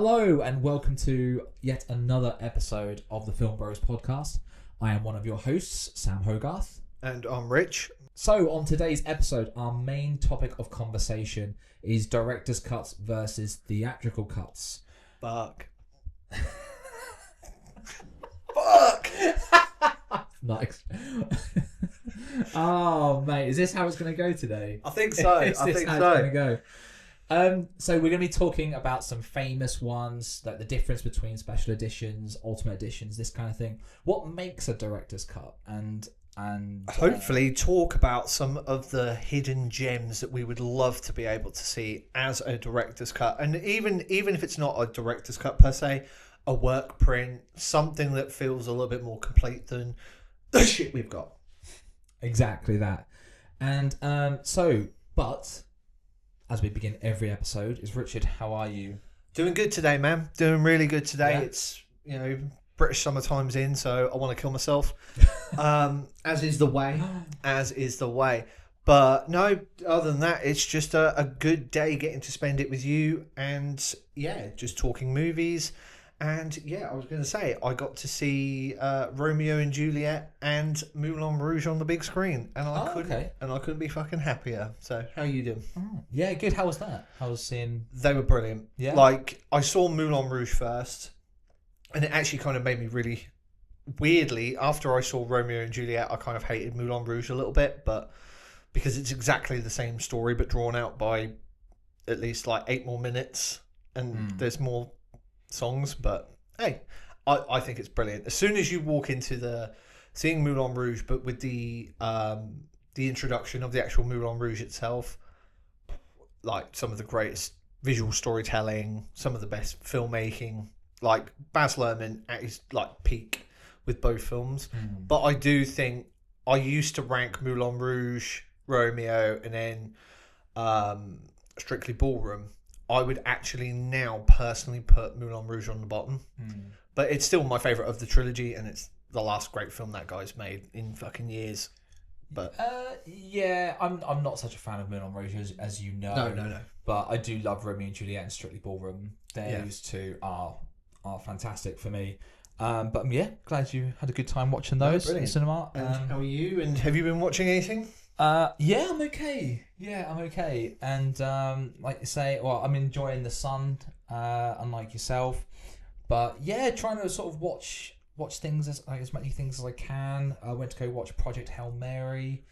Hello and welcome to yet another episode of the Film Bros podcast. I am one of your hosts, Sam Hogarth. And I'm Rich. So on today's episode, our main topic of conversation is director's cuts versus theatrical cuts. Fuck. Fuck! Nice. Oh, mate, is this how it's going to go today? I think so. It's going to go. So we're going to be talking about some famous ones, like the difference between special editions, ultimate editions, this kind of thing. What makes a director's cut, and hopefully talk about some of the hidden gems that we would love to be able to see as a director's cut, and even if it's not a director's cut per se, a work print, something that feels a little bit more complete than the shit we've got. Exactly that. And but as we begin every episode, is Richard, how are you? Doing good today, man. Doing really good today. Yeah. It's, British summertime's in, so I want to kill myself. As is the way. As is the way. But no, other than that, it's just a good day getting to spend it with you and, just talking movies. And, I was going to say, I got to see Romeo and Juliet and Moulin Rouge on the big screen. And I couldn't be fucking happier. So, how you doing? Oh, yeah, good. How was that? How was seeing... They were brilliant. Yeah? Like, I saw Moulin Rouge first. And it actually kind of made me really... Weirdly, after I saw Romeo and Juliet, I kind of hated Moulin Rouge a little bit. But because it's exactly the same story, but drawn out by at least like 8 more minutes. And there's more... songs, but hey, I think it's brilliant. As soon as you walk into seeing Moulin Rouge, but with the introduction of the actual Moulin Rouge itself, like some of the greatest visual storytelling, some of the best filmmaking, like Baz Luhrmann at his like peak with both films. But I do think I used to rank Moulin Rouge, Romeo, and then Strictly Ballroom. I would actually now personally put Moulin Rouge on the bottom. But it's still my favourite of the trilogy, and it's the last great film that guy's made in fucking years. But I'm not such a fan of Moulin Rouge as you know. No. But I do love Romeo and Juliet and Strictly Ballroom. Those two are fantastic for me. But glad you had a good time watching those in the cinema. And how are you? And have you been watching anything? I'm okay. I'm okay. And like you say, I'm enjoying the sun, unlike yourself. But trying to sort of watch things as many things as I can. I went to go watch Project Hail Mary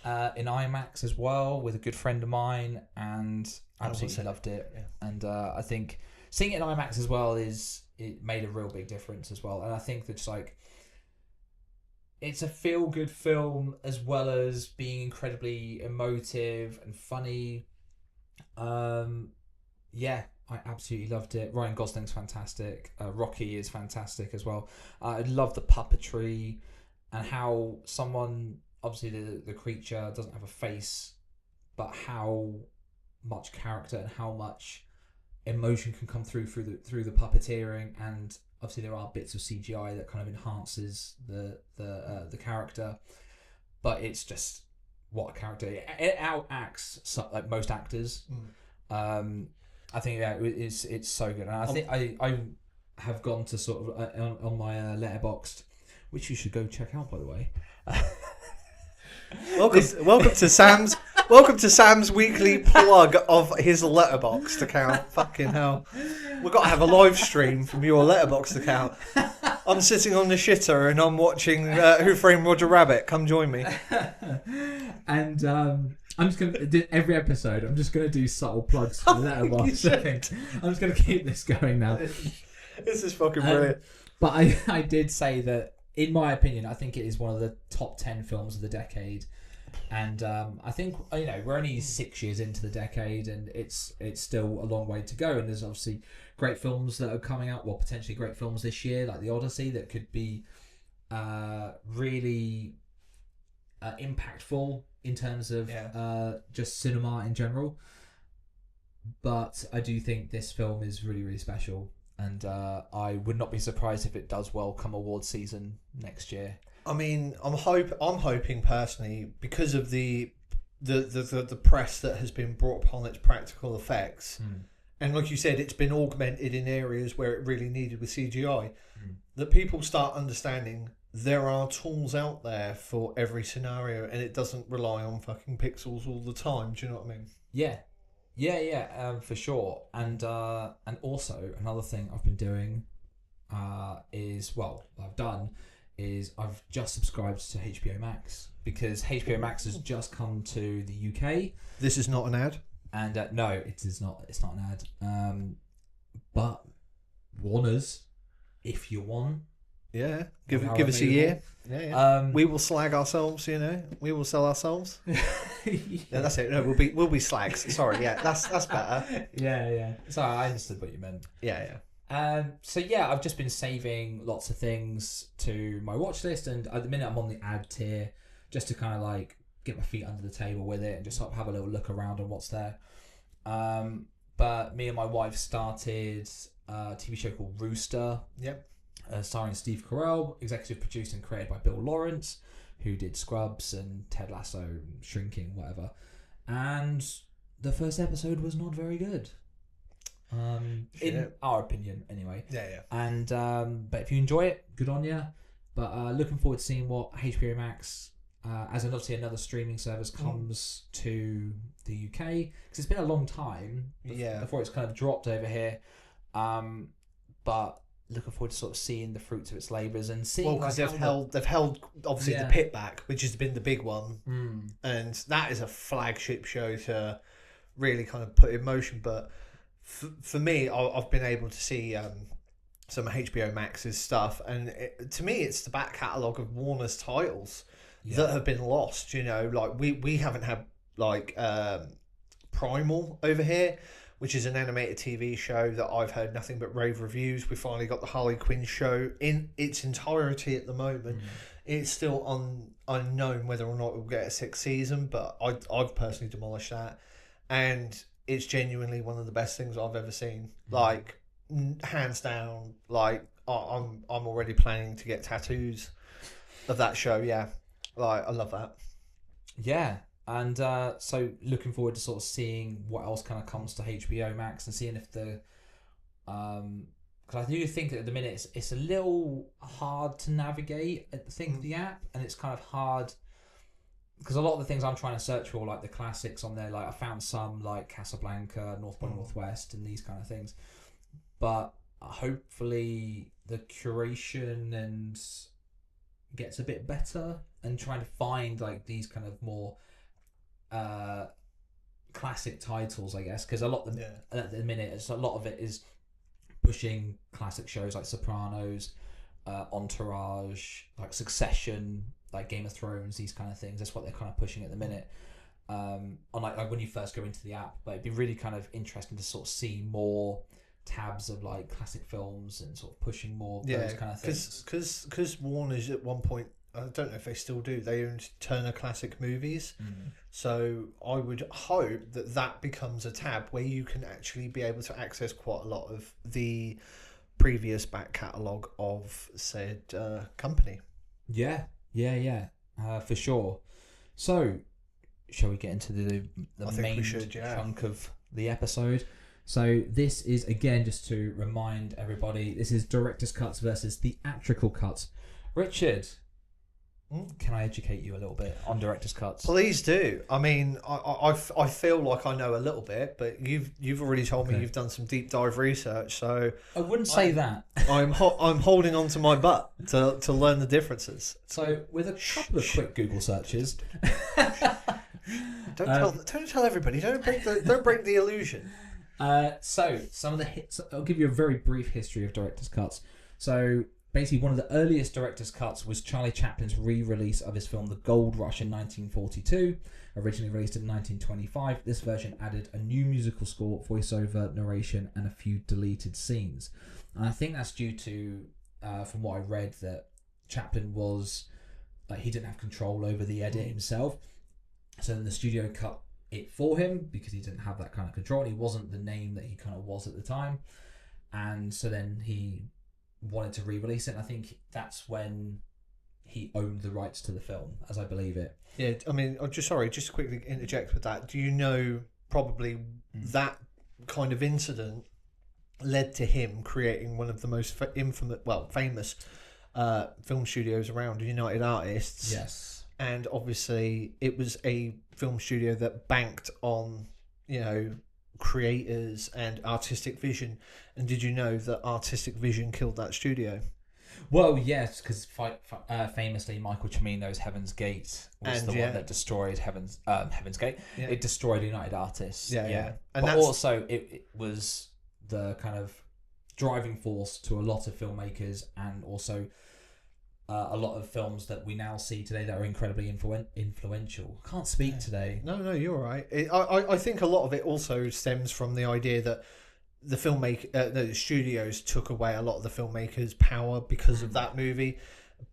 in IMAX as well with a good friend of mine, and absolutely loved it. Yeah. And I think seeing it in IMAX as well it made a real big difference as well. And I think that just like it's a feel-good film as well as being incredibly emotive and funny. I absolutely loved it. Ryan Gosling's fantastic. Rocky is fantastic as well. I love the puppetry and how someone, obviously the creature doesn't have a face, but how much character and how much emotion can come through the puppeteering. And obviously there are bits of CGI that kind of enhances the character, but it's just what a character. It outacts like most actors. I think it's so good, and I think I have gone to sort of on my Letterboxed, which you should go check out, by the way. Welcome to Sam's weekly plug of his Letterboxd account. Fucking hell, we've got to have a live stream from your Letterboxd account. I'm sitting on the shitter and I'm watching Who Framed Roger Rabbit. Come join me. And I'm just gonna do every episode. I'm just gonna do subtle plugs for Letterboxd. I'm just gonna keep this going now. This is fucking brilliant. But I did say that, in my opinion, I think it is one of the top 10 films of the decade. And I think we're only 6 years into the decade, and it's still a long way to go. And there's obviously great films that are coming out. Well, potentially great films this year, like The Odyssey, that could be really impactful in terms of just cinema in general. But I do think this film is really, really special, and I would not be surprised if it does well come award season next year. I mean, I'm hoping personally, because of the press that has been brought upon its practical effects, and like you said, it's been augmented in areas where it really needed with CGI. That people start understanding there are tools out there for every scenario, and it doesn't rely on fucking pixels all the time. Do you know what I mean? Yeah, for sure. And also another thing I've been doing is I've just subscribed to HBO Max, because HBO Max has just come to the UK. This is not an ad. And no, it is not. It's not an ad. But Warner's, if you want, give us a year. We will slag ourselves. We will sell ourselves. That's it. No, we'll be slags. Sorry, that's better. Yeah. Sorry, I understood what you meant. Yeah. So yeah, I've just been saving lots of things to my watch list, and at the minute I'm on the ad tier, just to kind of like get my feet under the table with it and just sort of have a little look around on what's there. But me and my wife started a TV show called Rooster. Yep. Starring Steve Carell, executive produced and created by Bill Lawrence, who did Scrubs and Ted Lasso, Shrinking, whatever. And the first episode was not very good. In our opinion, anyway. Yeah. And but if you enjoy it, good on you. But looking forward to seeing what HBO Max, as obviously another streaming service, comes to the UK, because it's been a long time before it's kind of dropped over here. But looking forward to sort of seeing the fruits of its labours and seeing. Well, because they've held obviously the Pit back, which has been the big one, and that is a flagship show to really kind of put in motion. But for me, I've been able to see some HBO Max's stuff, and to me, it's the back catalogue of Warner's titles that have been lost. Like we haven't had like Primal over here, which is an animated TV show that I've heard nothing but rave reviews. We finally got the Harley Quinn show in its entirety at the moment. It's still unknown whether or not it will get a 6th season, but I've personally demolished that, and it's genuinely one of the best things I've ever seen. Like, hands down. Like, I'm already planning to get tattoos of that show. Yeah, like I love that. Yeah. And so looking forward to sort of seeing what else kind of comes to HBO Max, and seeing if the because I do think that at the minute it's a little hard to navigate the app, and it's kind of hard because a lot of the things I'm trying to search for, like the classics on there, like I found some like Casablanca, North by Northwest, and these kind of things, but hopefully the curation and gets a bit better, and trying to find like these kind of more classic titles, I guess, because a lot of them at the minute, a lot of it is pushing classic shows like Sopranos, Entourage, like Succession, like Game of Thrones, these kind of things. That's what they're kind of pushing at the minute. On like when you first go into the app, but it'd be really kind of interesting to sort of see more tabs of like classic films and sort of pushing more those kind of things. Because Warner's at one point, I don't know if they still do, they owned Turner Classic Movies. So I would hope that becomes a tab where you can actually be able to access quite a lot of the previous back catalogue of said company. Yeah, for sure. So, shall we get into the main chunk of the episode? So this is, again, just to remind everybody, this is Director's Cuts versus Theatrical Cuts. Richard, can I educate you a little bit on Director's Cuts? Please do. I mean, I feel like I know a little bit, but you've already told me you've done some deep dive research, so I wouldn't say that. I'm holding on to my butt to learn the differences. So with a couple of quick Google searches, don't tell everybody. Don't break the illusion. So some of the hits. I'll give you a very brief history of Director's Cuts. So basically, one of the earliest Director's Cuts was Charlie Chaplin's re-release of his film The Gold Rush in 1942, originally released in 1925. This version added a new musical score, voiceover, narration, and a few deleted scenes. And I think that's due to, from what I read, that Chaplin was he didn't have control over the edit himself, so then the studio cut it for him because he didn't have that kind of control. He wasn't the name that he kind of was at the time, and so then he wanted to re-release it, and I think that's when he owned the rights to the film, as I believe it. Yeah, I mean, just to quickly interject with that, do you know probably that kind of incident led to him creating one of the most famous film studios around, United Artists. Yes. And obviously it was a film studio that banked on, creators and artistic vision. And did you know that artistic vision killed that studio? Well, yes, because famously Michael Cimino's Heaven's Gate was the one that destroyed Heaven's Gate. Yeah. It destroyed United Artists. Yeah. And but also it was the kind of driving force to a lot of filmmakers, and also a lot of films that we now see today that are incredibly influential. I can't speak today. No, you're right. I think a lot of it also stems from the idea that the studios took away a lot of the filmmakers' power because of that movie.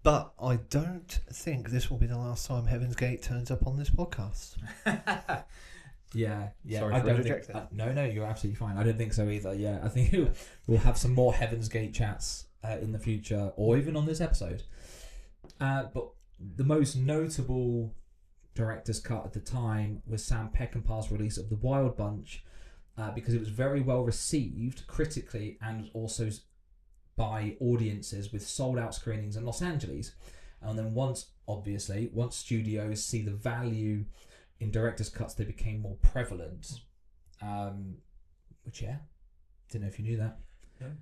But I don't think this will be the last time Heaven's Gate turns up on this podcast. Yeah. Sorry for interjecting. No, you're absolutely fine. I don't think so either. Yeah, I think we'll have some more Heaven's Gate chats in the future, or even on this episode. But the most notable director's cut at the time was Sam Peckinpah's release of The Wild Bunch, because it was very well received critically and also by audiences, with sold out screenings in Los Angeles. And then once studios see the value in director's cuts, they became more prevalent. Didn't know if you knew that. Yeah.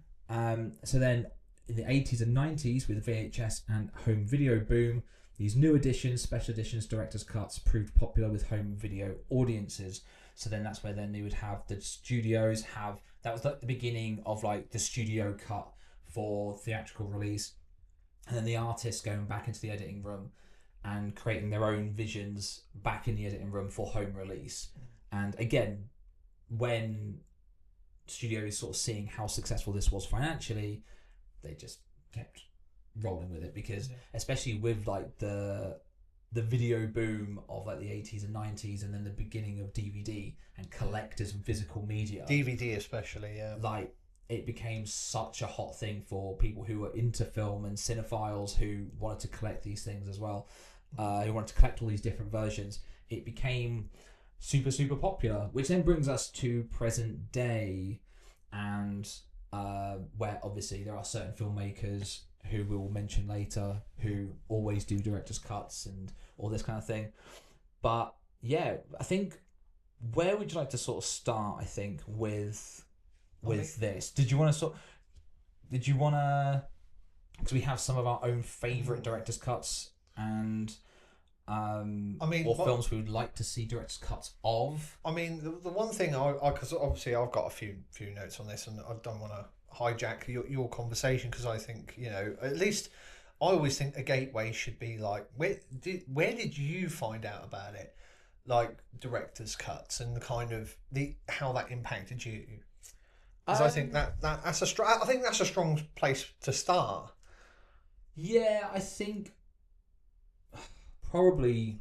So then in the 80s and 90s, with VHS and home video boom, these new editions, special editions, director's cuts proved popular with home video audiences. So then that's where then they would have the studios that was like the beginning of like the studio cut for theatrical release, and then the artists going back into the editing room and creating their own visions back in the editing room for home release. And again, when studios sort of seeing how successful this was financially, they just kept rolling with it, because especially with like the video boom of like the 80s and 90s, and then the beginning of DVD and collectors and physical media, DVD especially, like it became such a hot thing for people who were into film and cinephiles who wanted to collect these things as well, who wanted to collect all these different versions. It became super, super popular, which then brings us to present day, and where obviously there are certain filmmakers who we will mention later who always do director's cuts and all this kind of thing. But yeah, I think, where would you like to sort of start? I think with this. Did you want to because we have some of our own favourite director's cuts, and films we would like to see director's cuts of. I mean, the one thing because obviously I've got a few notes on this, and I don't want to hijack your conversation, because I think, at least I always think a gateway should be like, where did you find out about it, like director's cuts, and the kind of how that impacted you? Because I think that's a strong place to start. Yeah, I think probably,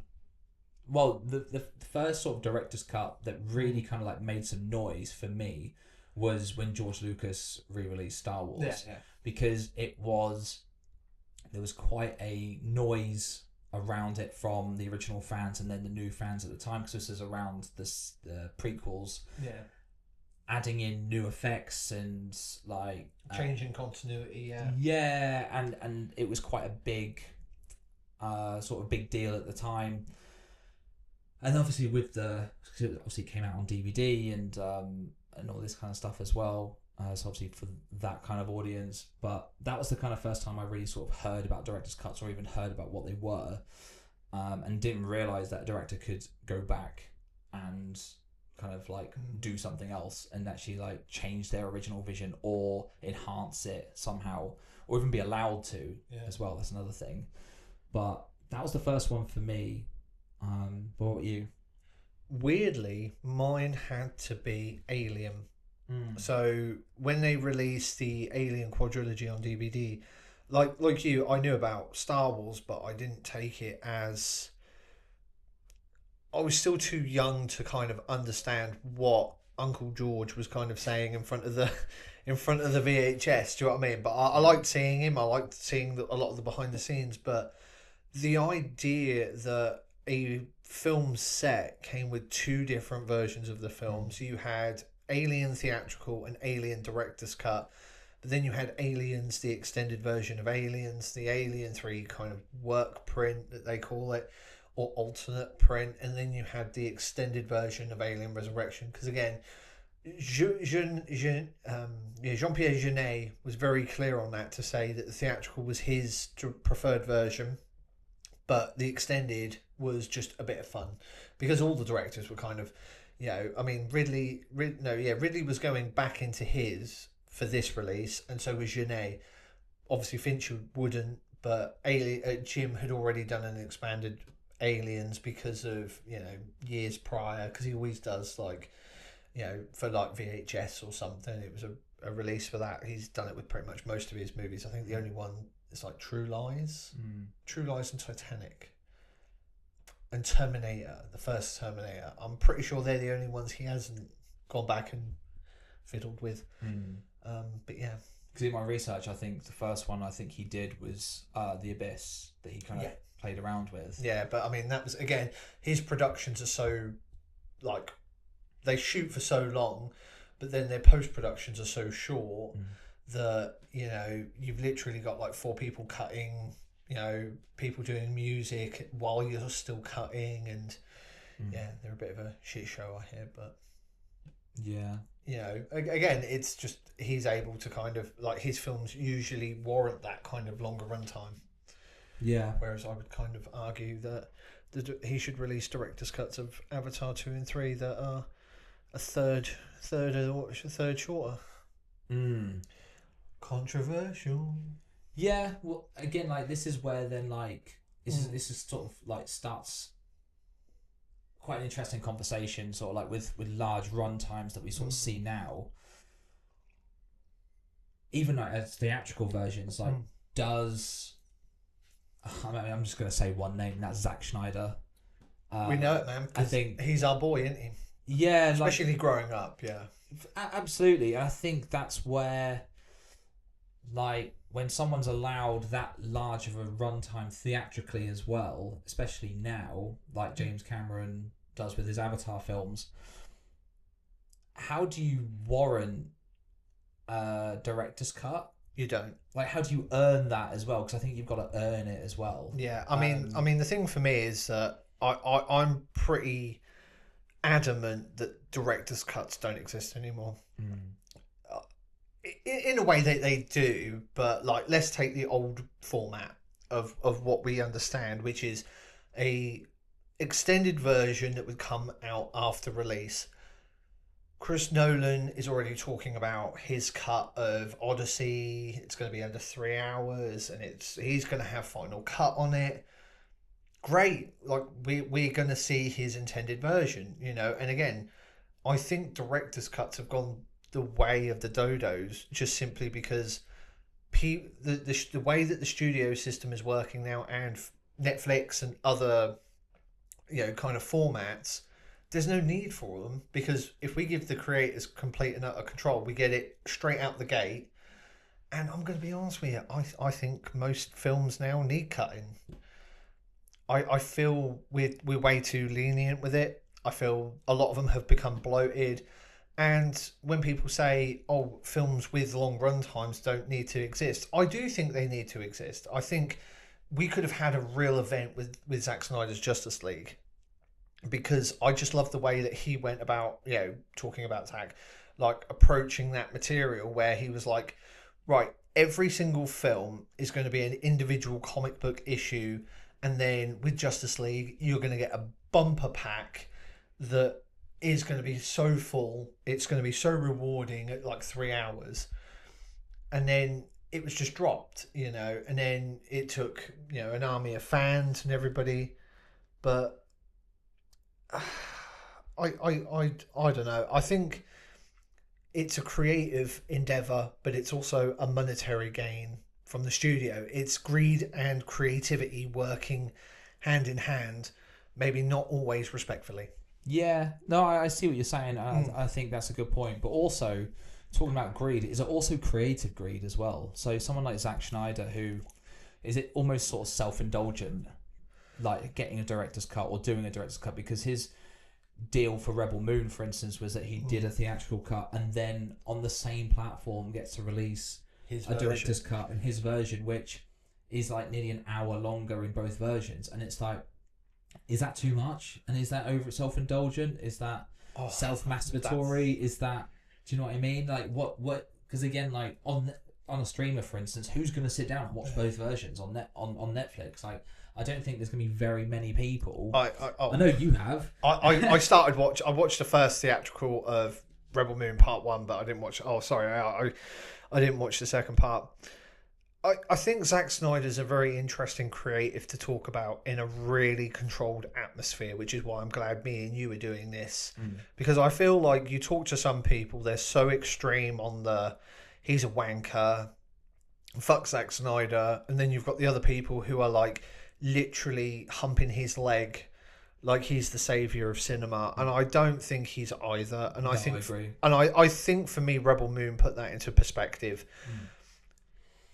well, the first sort of director's cut that really kind of like made some noise for me was when George Lucas re-released Star Wars. Yeah. Because there was quite a noise around it from the original fans and then the new fans at the time, because this is around the prequels. Yeah. Adding in new effects and like changing continuity. And it was quite a big sort of big deal at the time. And obviously it came out on DVD and all this kind of stuff as well, so obviously for that kind of audience. But that was the kind of first time I really sort of heard about director's cuts, or even heard about what they were, and didn't realise that a director could go back and kind of like do something else and actually like change their original vision or enhance it somehow, or even be allowed to as well. That's another thing. But that was the first one for me. What about you? Weirdly, mine had to be Alien. So when they released the Alien quadrilogy on DVD, like you, I knew about Star Wars, but I didn't take it as... I was still too young to kind of understand what Uncle George was kind of saying in front of the VHS. Do you know what I mean? But I liked seeing him. I liked seeing a lot of the behind the scenes. But the idea that a film set came with two different versions of the film. So you had Alien Theatrical and Alien Director's Cut. But then you had Aliens, the extended version of Aliens, the Alien 3 kind of work print that they call it, or alternate print, and then you had the extended version of Alien Resurrection. Because again, Jean-Pierre Jeunet was very clear on that, to say that the theatrical was his preferred version, but the extended was just a bit of fun, because all the directors were kind of, I mean, Ridley was going back into his for this release, and so was Jeunet. Obviously Fincher wouldn't, but Jim had already done an expanded Aliens because of years prior, because he always does like for like VHS or something. It was a release for that. He's done it with pretty much most of his movies. I think the only one is like True Lies and Titanic and Terminator, the first Terminator. I'm pretty sure they're the only ones he hasn't gone back and fiddled with. But yeah, because in my research, I think the first one he did was The Abyss, that he kind of played around with. Yeah, but I mean, that was, again, his productions are so, like, they shoot for so long, but then their post-productions are so short that, you've literally got like 4 people cutting, people doing music while you're still cutting, and they're a bit of a shit show, I hear, but again, it's just he's able to kind of, like, his films usually warrant that kind of longer runtime. Yeah. Whereas I would kind of argue that he should release director's cuts of Avatar 2 and 3 that are a third shorter. Controversial. Yeah. Well, again, like, this is where then, like, this is sort of like starts quite an interesting conversation, sort of like with large run times that we sort of see now. Even like as theatrical versions, like I'm just going to say one name, and that's Zack Snyder. We know it, man. I think he's our boy, isn't he? Yeah. Especially growing up, yeah. Absolutely. I think that's where, like, when someone's allowed that large of a runtime theatrically as well, especially now, like James Cameron does with his Avatar films, how do you warrant a director's cut? You don't. Like, how do you earn that as well? Because I think you've got to earn it as well. Yeah, I mean, the thing for me is that I'm pretty adamant that director's cuts don't exist anymore. In a way they do, but like, let's take the old format of what we understand, which is a extended version that would come out after release. Chris Nolan is already talking about his cut of Odyssey. It's going to be under 3 hours, and he's going to have final cut on it. Great, like, we're going to see his intended version, And again, I think director's cuts have gone the way of the dodos, just simply because the way that the studio system is working now, and Netflix and other kind of formats, there's no need for them, because if we give the creators complete and utter control, we get it straight out the gate. And I'm going to be honest with you, I think most films now need cutting. I feel we're way too lenient with it. I feel a lot of them have become bloated. And when people say, films with long run times don't need to exist, I do think they need to exist. I think we could have had a real event with Zack Snyder's Justice League, because I just love the way that he went about, talking about Zack, like, approaching that material, where he was like, right, every single film is going to be an individual comic book issue, and then with Justice League, you're going to get a bumper pack that is going to be so full, it's going to be so rewarding at like 3 hours. And then it was just dropped, and then it took, an army of fans and everybody. But I don't know. I think it's a creative endeavor, but it's also a monetary gain from the studio. It's greed and creativity working hand in hand, maybe not always respectfully. Yeah, no, I see what you're saying. I think that's a good point. But also, talking about greed, is it also creative greed as well? So someone like Zack Snyder, who is it almost sort of self-indulgent, like getting a director's cut or doing a director's cut, because deal for Rebel Moon, for instance, was that he did a theatrical cut and then on the same platform gets to release a director's cut in his version, which is like nearly an hour longer in both versions. And it's like, is that too much? And is that over self-indulgent? Is that self-masturbatory? Is that, do you know what I mean? Like what? Because again, like on a streamer, for instance, who's going to sit down and watch both versions on Netflix? Like, I don't think there's going to be very many people. I know you have. I watched the first theatrical of Rebel Moon Part 1, but I didn't watch. Oh, sorry, I didn't watch the second part. I think Zack Snyder's a very interesting creative to talk about in a really controlled atmosphere, which is why I'm glad me and you are doing this. Because I feel like you talk to some people, they're so extreme on the he's a wanker, fuck Zack Snyder, and then you've got the other people who are like literally humping his leg like he's the savior of cinema, and I don't think he's either. And I agree. And I think for me, Rebel Moon put that into perspective.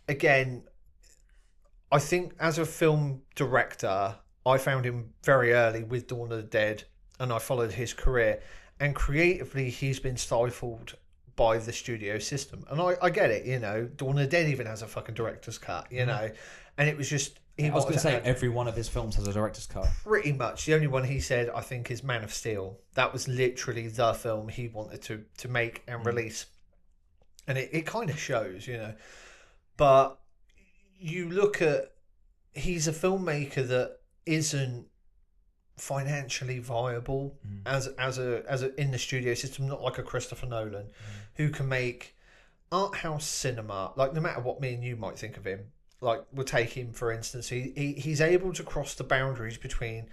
Again, I think as a film director, I found him very early with Dawn of the Dead, and I followed his career. And creatively, he's been stifled by the studio system. And I get it, you know. Dawn of the Dead even has a fucking director's cut, you know. And it was just... I was going to say, every one of his films has a director's cut. Pretty much. The only one he said, I think, is Man of Steel. That was literally the film he wanted to make and release. And it kind of shows, you know. But you look at... He's a filmmaker that isn't financially viable as a in the studio system, not like a Christopher Nolan, who can make art house cinema, like no matter what me and you might think of him. Like, we'll take him, for instance. He's able to cross the boundaries between,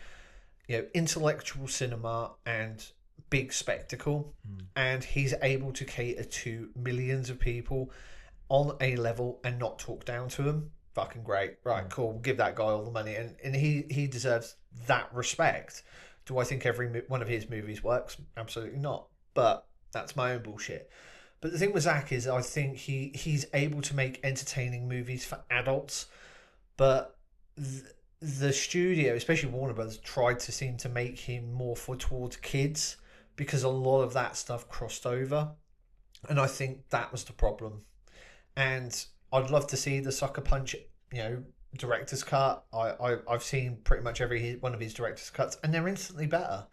you know, intellectual cinema and big spectacle. And he's able to cater to millions of people on a level and not talk down to them. Fucking great. Right, cool. We'll give that guy all the money. And he deserves that respect. Do I think every one of his movies works? Absolutely not. But that's my own bullshit. But the thing with Zach is I think he's able to make entertaining movies for adults, but the studio, especially Warner Brothers, tried to seem to make him more towards kids because a lot of that stuff crossed over. And I think that was the problem. And I'd love to see the Sucker Punch, you know, director's cut. I've seen pretty much every one of his director's cuts, and they're instantly better.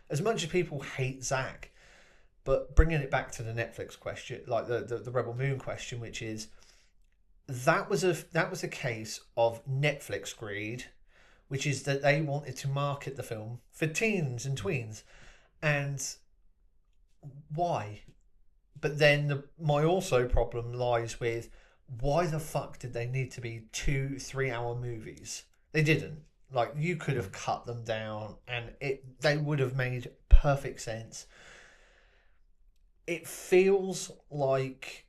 As much as people hate Zach, but bringing it back to the Netflix question, like the Rebel Moon question, which is that was a case of Netflix greed, which is that they wanted to market the film for teens and tweens, and why? But then my also problem lies with why the fuck did they need to be 2-3 hour movies? They didn't. Like, you could have cut them down, and they would have made perfect sense. It feels like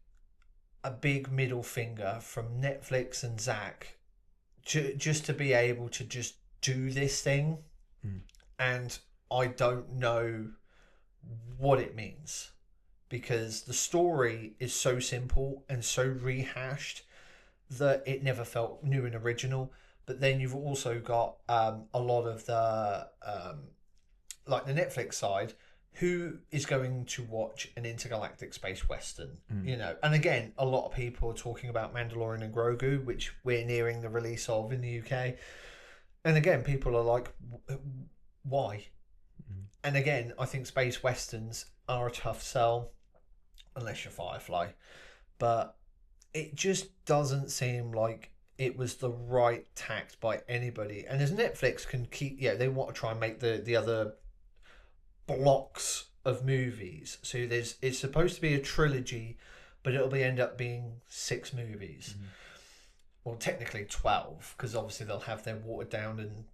a big middle finger from Netflix and Zach just to be able to just do this thing. And I don't know what it means, because the story is so simple and so rehashed that it never felt new and original. But then you've also got a lot of the like the Netflix side, who is going to watch an intergalactic space western, you know? And again, a lot of people are talking about Mandalorian and Grogu, which we're nearing the release of in the UK. And again, people are like, why? And again, I think space westerns are a tough sell, unless you're Firefly. But it just doesn't seem like it was the right tact by anybody. And as Netflix can keep, they want to try and make the other blocks of movies. So it's supposed to be a trilogy, but it'll end up being 6 movies. Well, technically 12, because obviously they'll have their watered down and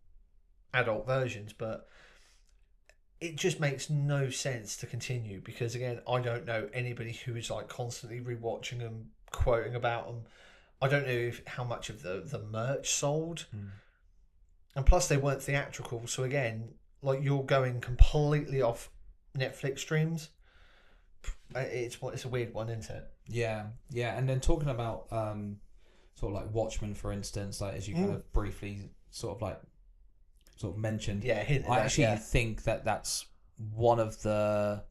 adult versions, but it just makes no sense to continue, because again, I don't know anybody who is like constantly rewatching them, quoting about them. I don't know how much of the merch sold. And plus they weren't theatrical, so again, like, you're going completely off Netflix streams. It's a weird one, isn't it? Yeah. And then talking about sort of like Watchmen, for instance, like as you kind of briefly sort of mentioned. Yeah, I actually think that's one of the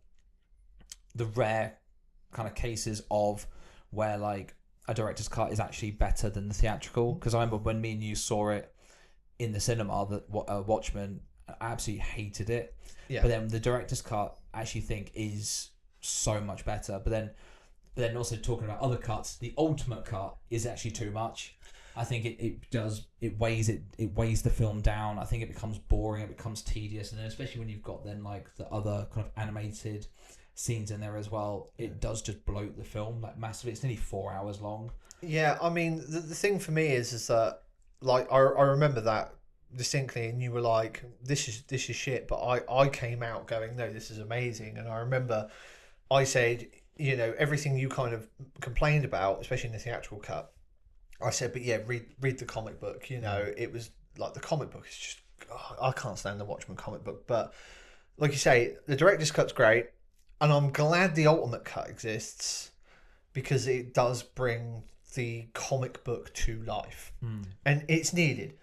rare kind of cases of where like a director's cut is actually better than the theatrical. Because I remember when me and you saw it in the cinema, that Watchmen, I absolutely hated it. Yeah. But then the director's cut, I actually think is so much better. But then also talking about other cuts, the ultimate cut is actually too much. I think it weighs the film down. I think it becomes boring, it becomes tedious, and then especially when you've got then like the other kind of animated scenes in there as well, it does just bloat the film like massively. It's nearly 4 hours long. Yeah, I mean the thing for me is that like I remember that distinctly, and you were like, this is shit, but I came out going, no, this is amazing. And I remember I said, you know, everything you kind of complained about, especially in the theatrical cut, I said, but yeah, read the comic book. You know, it was like the comic book is just, I can't stand the Watchmen comic book. But like you say, the director's cut's great, and I'm glad the ultimate cut exists because it does bring the comic book to life, and it's needed.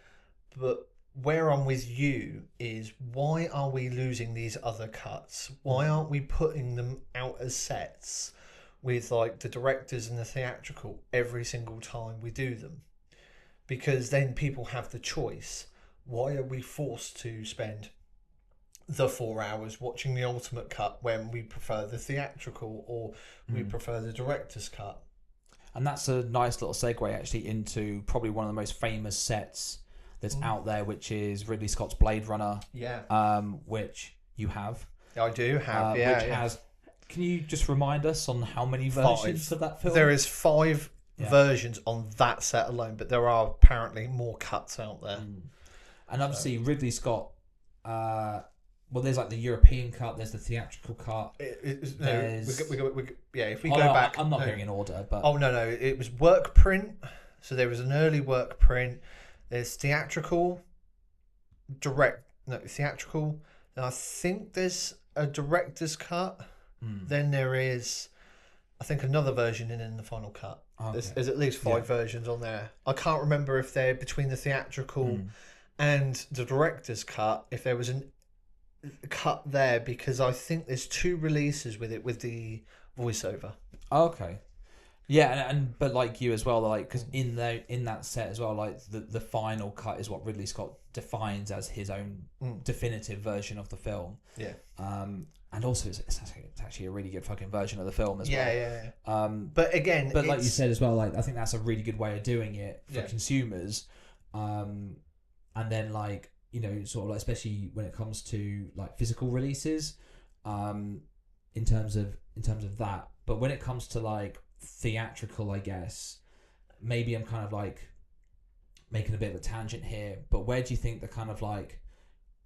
But where I'm with you is, why are we losing these other cuts? Why aren't we putting them out as sets with like the directors and the theatrical every single time we do them? Because then people have the choice. Why are we forced to spend the 4 hours watching the ultimate cut when we prefer the theatrical, or we prefer the director's cut? And that's a nice little segue actually into probably one of the most famous sets that's out there, which is Ridley Scott's Blade Runner. Yeah. Which you have. I do have, Which has. Can you just remind us on how many versions of that film? There is 5 versions on that set alone, but there are apparently more cuts out there. And obviously Ridley Scott. Well, there's like the European cut. There's the theatrical cut. If we go back, I'm not going in order, but no, it was work print. So there was an early work print. There's theatrical, theatrical. And I think there's a director's cut. Then there is, I think, another version in the final cut. Okay. There's at least 5 versions on there. I can't remember if they're between the theatrical and the director's cut, if there was a cut there, because I think there's 2 releases with it, with the voiceover. Okay. Yeah, and but like you as well, like, because in that set as well, like the final cut is what Ridley Scott defines as his own definitive version of the film. Yeah. And also it's actually a really good fucking version of the film as well. Yeah. But again, like you said as well, like I think that's a really good way of doing it for consumers. And then like, you know, sort of like, especially when it comes to like physical releases, in terms of that. But when it comes to like theatrical, I guess maybe I'm kind of like making a bit of a tangent here, but where do you think the kind of like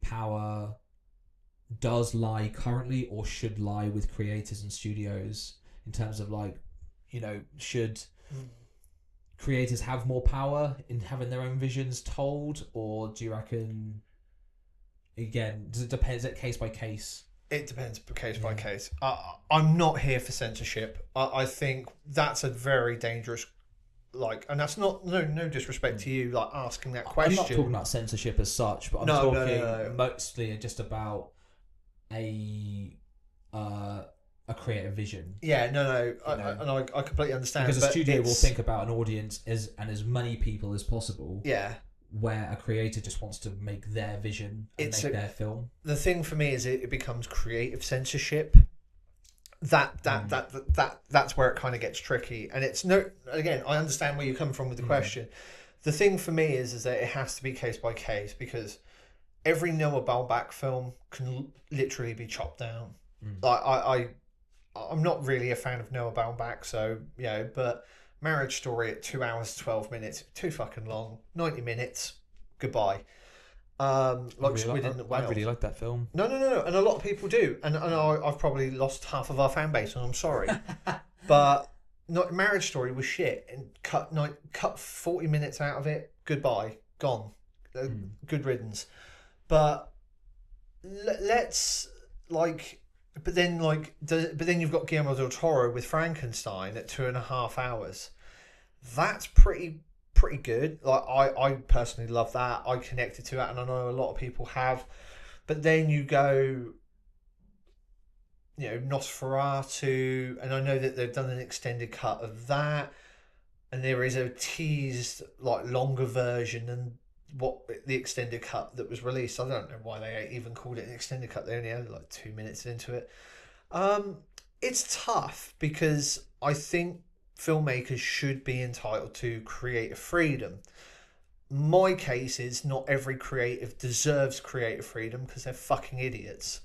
power does lie currently, or should lie, with creators and studios, in terms of like, you know, should creators have more power in having their own visions told, or do you reckon, again, does it depend, is it case by case? It depends case by case. I'm not here for censorship. I think that's a very dangerous, like, and that's not no disrespect to you, like asking that question. I'm not talking about censorship as such, but I'm talking mostly just about a creative vision. Yeah, no, I completely understand. Because a studio will think about an audience as many people as possible. Yeah. Where a creator just wants to make their vision and make their film. The thing for me is it becomes creative censorship. That's where it kind of gets tricky. And it's again, I understand where you come from with the question. The thing for me is that it has to be case by case, because every Noah Baumbach film can literally be chopped down. Like I'm not really a fan of Noah Baumbach, so but Marriage Story at 2 hours 12 minutes, too fucking long. 90 minutes, goodbye. I really like that film. No, and a lot of people do, and I've probably lost half of our fan base, and I'm sorry, but Marriage Story was shit, and cut 40 minutes out of it, goodbye, gone, good riddance. But let's like, but then you've got Guillermo del Toro with Frankenstein at 2.5 hours. That's pretty good. Like I personally love that. I connected to that, and I know a lot of people have. But then you go Nosferatu, and I know that they've done an extended cut of that, and there is a teased like longer version than what the extended cut that was released. I don't know why they even called it an extended cut. They only had like 2 minutes into it. It's tough because I think filmmakers should be entitled to creative freedom. My case is not every creative deserves creative freedom because they're fucking idiots.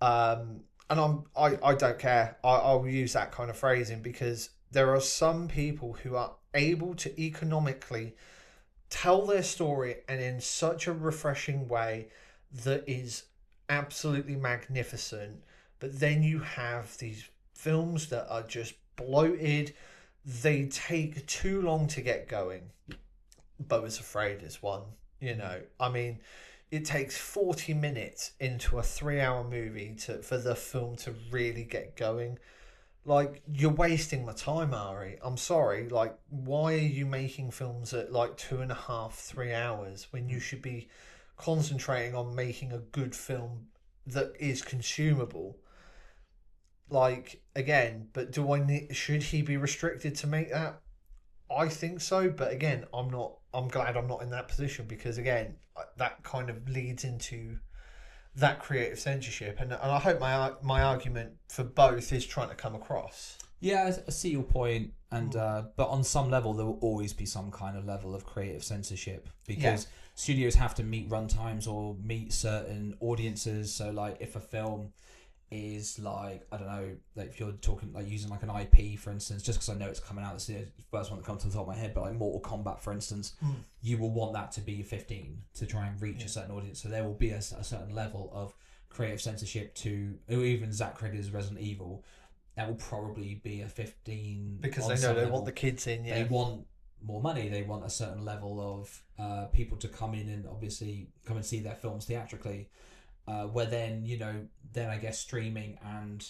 And I don't care. I'll use that kind of phrasing because there are some people who are able to economically tell their story and in such a refreshing way that is absolutely magnificent. But then you have these films that are just bloated. They take too long to get going. Beau is Afraid is one. I mean, it takes 40 minutes into a 3-hour movie for the film to really get going. Like, you're wasting my time, Ari. I'm sorry. Like, why are you making films at like 2.5, 3 hours when you should be concentrating on making a good film that is consumable? Like, again, but should he be restricted to make that? I think so, but again, I'm glad I'm not in that position because again, that kind of leads into that creative censorship, and I hope my argument for both is trying to come across. Yeah, I see your point, and but on some level there will always be some kind of level of creative censorship because studios have to meet runtimes or meet certain audiences. So like if a film is like, I don't know, like if you're talking like using like an IP for instance, just because I know it's coming out, it's the first one that comes to the top of my head, but like Mortal Kombat for instance, you will want that to be 15 to try and reach a certain audience, so there will be a certain level of creative censorship to even Zack Snyder's Resident Evil. That will probably be a 15 because they know they want the kids in. They want more money, they want a certain level of people to come in and obviously come and see their films theatrically. Where then, then I guess streaming and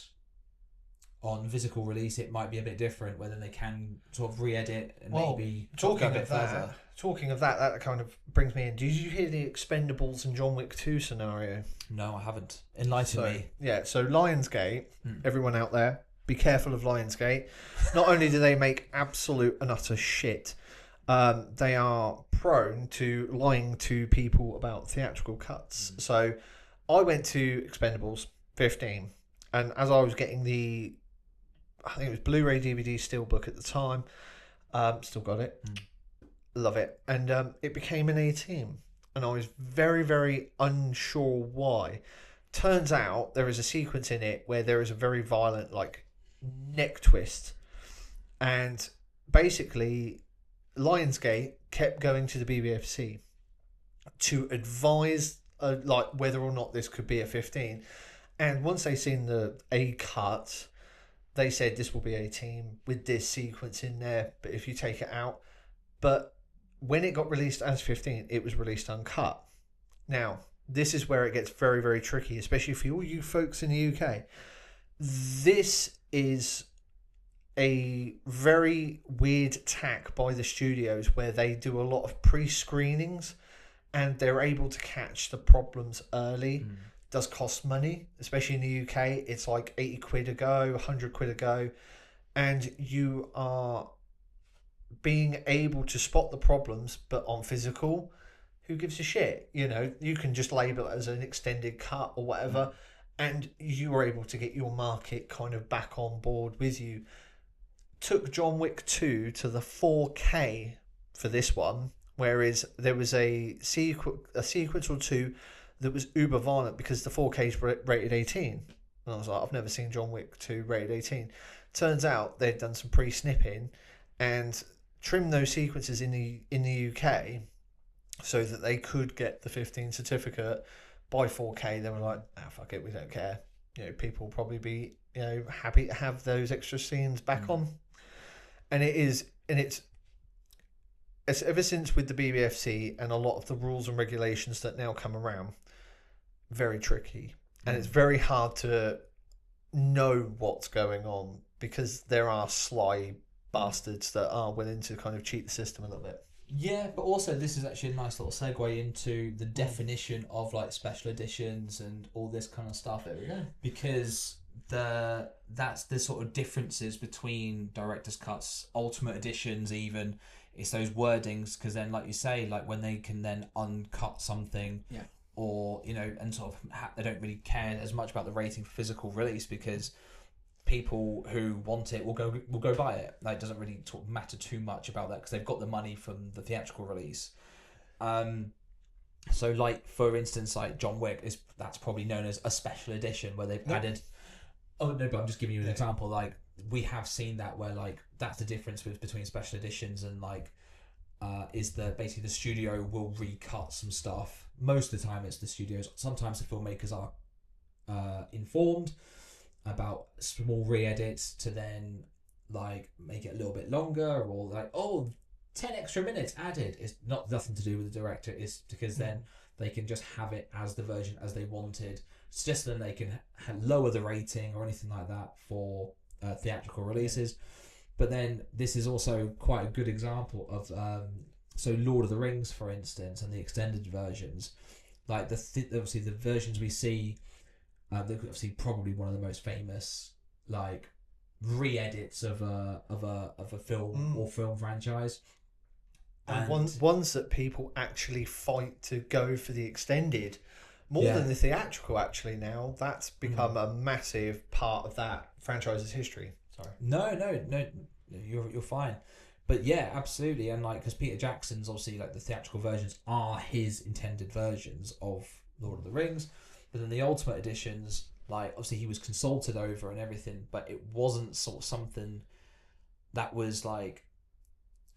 on physical release it might be a bit different, where then they can sort of re-edit and maybe talking go a bit of that, further. Talking of that, that kind of brings me in. Did you hear the Expendables and John Wick 2 scenario? No, I haven't. Enlighten me. Yeah, so Lionsgate, everyone out there, be careful of Lionsgate. Not only do they make absolute and utter shit, they are prone to lying to people about theatrical cuts. So I went to Expendables 15, and as I was getting I think it was Blu-ray DVD Steelbook at the time, still got it, love it, and it became an 18, and I was very, very unsure why. Turns out there is a sequence in it where there is a very violent, like, neck twist, and basically Lionsgate kept going to the BBFC to advise like whether or not this could be a 15, and once they seen the A cut, they said this will be 18 with this sequence in there, but if you take it out. But when it got released as 15, it was released uncut. Now this is where it gets very, very tricky, especially for all you folks in the UK. This is a very weird tack by the studios where they do a lot of pre-screenings and they're able to catch the problems early. Does cost money, especially in the UK. It's like 80 quid a go, 100 quid a go, and you are being able to spot the problems. But on physical, who gives a shit? You can just label it as an extended cut or whatever, and you are able to get your market kind of back on board with you. Took John Wick 2 to the 4K for this one, whereas there was a sequence or two that was uber violent because the 4K is rated 18. And I was like, I've never seen John Wick 2 rated 18. Turns out they'd done some pre-snipping and trimmed those sequences in the UK so that they could get the 15 certificate by 4K. They were like, fuck it, we don't care. People will probably be happy to have those extra scenes back on. And it's ever since with the BBFC and a lot of the rules and regulations that now come around, very tricky. And it's very hard to know what's going on because there are sly bastards that are willing to kind of cheat the system a little bit. Yeah, but also this is actually a nice little segue into the definition of like special editions and all this kind of stuff. There we go. Because that's the sort of differences between director's cuts, ultimate editions, even. It's those wordings, because then, like you say, like when they can then uncut something, or and sort of they don't really care as much about the rating for physical release, because people who want it will go buy it. Like, it doesn't really sort of matter too much about that, because they've got the money from the theatrical release. So, like, for instance, like John Wick that's probably known as a special edition, where they've added. Oh no, but I'm just giving you an example. Like, we have seen that, where like that's the difference between special editions and like is that basically the studio will recut some stuff. Most of the time it's the studios. Sometimes the filmmakers are informed about small re-edits to then like make it a little bit longer, or like 10 extra minutes added. It's nothing to do with the director. It's because then they can just have it as the version as they wanted. It's just then they can lower the rating or anything like that for theatrical releases. But then this is also quite a good example of so Lord of the Rings, for instance, and the extended versions. Like obviously the versions we see, obviously probably one of the most famous like re-edits of a film or film franchise. And ones that people actually fight to go for the extended more than the theatrical. Actually, now that's become a massive part of that franchise's history. Sorry. No, you're fine. But yeah, absolutely, and like because Peter Jackson's obviously like the theatrical versions are his intended versions of Lord of the Rings, but then the Ultimate editions, like obviously he was consulted over and everything, but it wasn't sort of something that was like,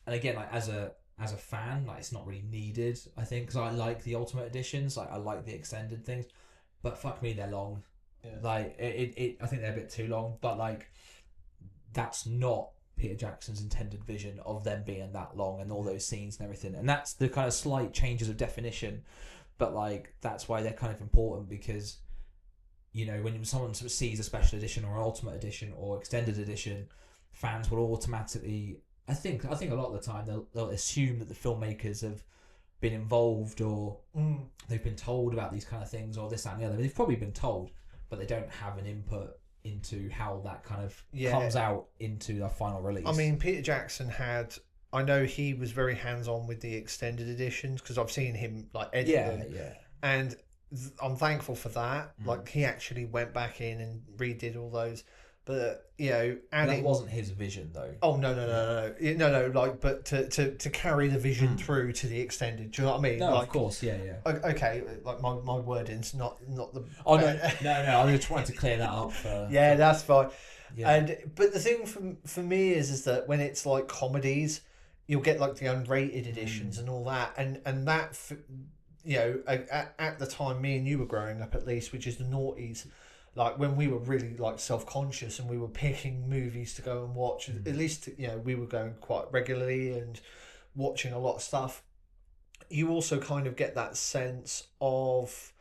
and again like as a fan, like it's not really needed, I think, because I like the Ultimate editions, like I like the extended things, but fuck me, they're long. Like it I think they're a bit too long, but like that's not Peter Jackson's intended vision of them being that long and all those scenes and everything, and that's the kind of slight changes of definition, but like that's why they're kind of important, because when someone sort of sees a special edition or ultimate edition or extended edition, fans will automatically, I think a lot of the time they'll assume that the filmmakers have been involved, or they've been told about these kind of things, or this, that and the other. They've probably been told, but they don't have an input into how that kind of comes out into the final release. I mean, Peter Jackson I know he was very hands-on with the extended editions, because I've seen him like edit them. And I'm thankful for that. Like, he actually went back in and redid all those. But that wasn't his vision, though. Oh no! Like, but to carry the vision through to the extended. Do you know what I mean? No, like, of course, yeah. Okay, like my wording's not the. Oh no! I'm just trying to clear that up. That's fine. Yeah. But the thing for me is that when it's like comedies, you'll get like the unrated editions and all that, and that at the time me and you were growing up, at least, which is the noughties. Like when we were really like self-conscious and we were picking movies to go and watch, at least we were going quite regularly and watching a lot of stuff. You also kind of get that sense of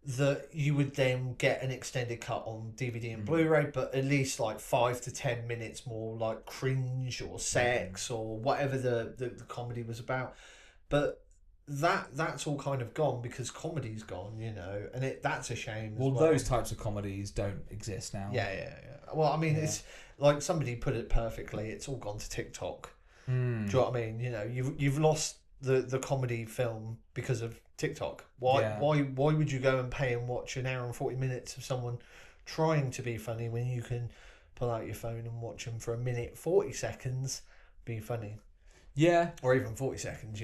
that you would then get an extended cut on DVD and Blu-ray, but at least like 5 to 10 minutes more like cringe or sex or whatever the comedy was about. But that's all kind of gone because comedy's gone, and that's a shame. Well, those types of comedies don't exist now. Yeah. Well, I mean, it's like somebody put it perfectly. It's all gone to TikTok. Do you know what I mean? You've lost the comedy film because of TikTok. Why would you go and pay and watch an hour and 40 minutes of someone trying to be funny when you can pull out your phone and watch them for a minute 40 seconds be funny? Yeah, or even 40 seconds.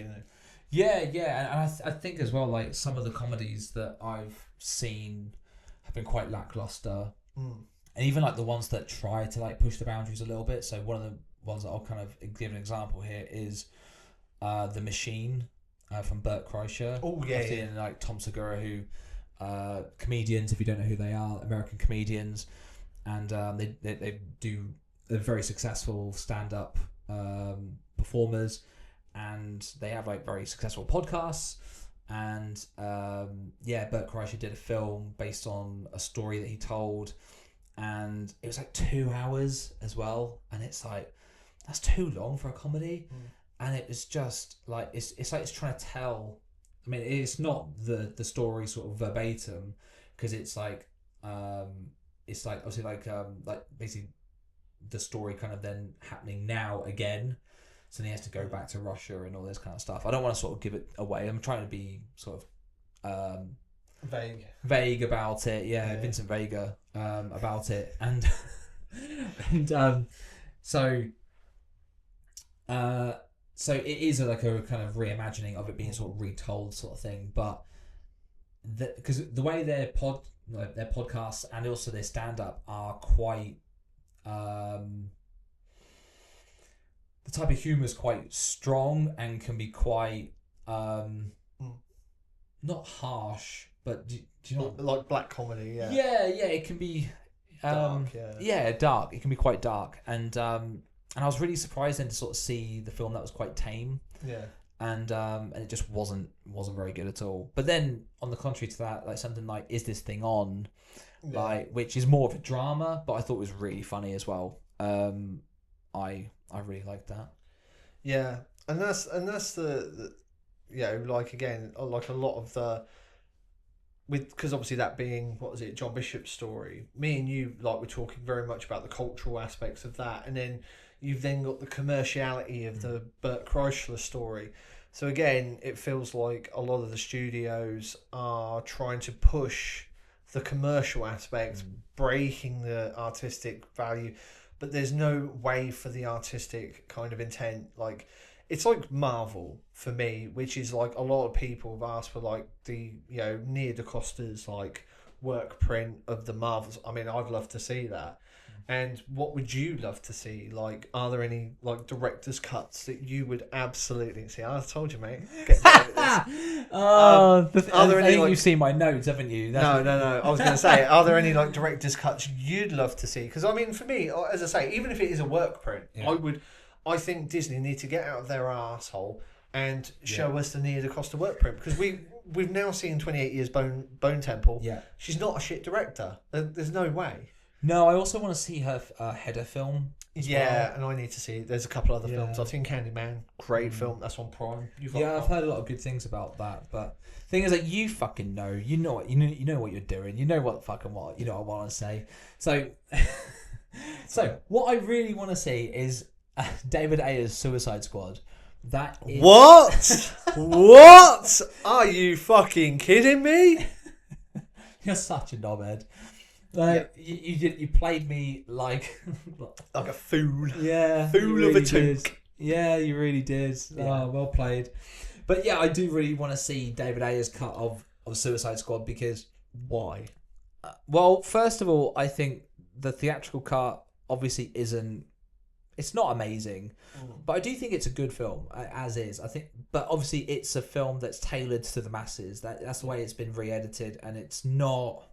Yeah, and I think as well, like some of the comedies that I've seen have been quite lackluster, and even like the ones that try to like push the boundaries a little bit. So one of the ones that I'll kind of give an example here is The Machine from Bert Kreischer. Oh yeah, and like Tom Segura, who comedians, if you don't know who they are, American comedians, and they're very successful stand-up performers. And they have like very successful podcasts, and Bert Kreischer did a film based on a story that he told, and it was like 2 hours as well, and it's like that's too long for a comedy, and it was just like it's like it's trying to tell. I mean, it's not the story sort of verbatim, because it's like it's like obviously like basically the story kind of then happening now again. So then he has to go back to Russia and all this kind of stuff. I don't want to sort of give it away. I'm trying to be sort of vague about it. Yeah. Vincent Vega about it, and so it is like a kind of reimagining of it being sort of retold sort of thing, but because the way their podcasts and also their stand up are quite the type of humour is quite strong and can be quite not harsh, but do you know like black comedy? Yeah, it can be dark. Dark. It can be quite dark, and I was really surprised then to sort of see the film that was quite tame. Yeah. And it just wasn't very good at all. But then on the contrary to that, like something like Is This Thing On, like which is more of a drama, but I thought was really funny as well. I really liked that. Yeah, and that's the like again, like a lot of the because obviously that being what was it, John Bishop's story. Me and you like we're talking very much about the cultural aspects of that, and then you've then got the commerciality of the Bert Kreischer story. So again, it feels like a lot of the studios are trying to push the commercial aspect, breaking the artistic value, but there's no way for the artistic kind of intent. Like, it's like Marvel for me, which is like a lot of people have asked for like the, Near DaCosta's like work print of the Marvels. I mean, I'd love to see that. And what would you love to see? Like, are there any like director's cuts that you would absolutely see? I told you, mate. Are there any? You've seen my notes, haven't you? No. I was going to say, are there any like director's cuts you'd love to see? Because I mean, for me, as I say, even if it is a work print, I think Disney need to get out of their arsehole and show us the Nia DaCosta work print, because we've now seen 28 Years Bone Temple. Yeah, she's not a shit director. There's no way. No, I also want to see her header film. Yeah, and I need to see. There's a couple other films. I've seen Candyman, great film. That's on Prime. I've heard a lot of good things about that. But the thing is that you fucking know, you know what you're doing. You know what fucking what I want to say. So, what I really want to see is David Ayer's Suicide Squad. That is... What? What? Are you fucking kidding me? You're such a knobhead. Like you played me like a fool. Yeah, fool really of a toque. Yeah, you really did. Yeah. Oh, well played. But yeah, I do really want to see David Ayer's cut of Suicide Squad, because why? Well, first of all, I think the theatrical cut obviously isn't. It's not amazing, but I do think it's a good film as is. I think, but obviously it's a film that's tailored to the masses. That's the way it's been re-edited, and it's not.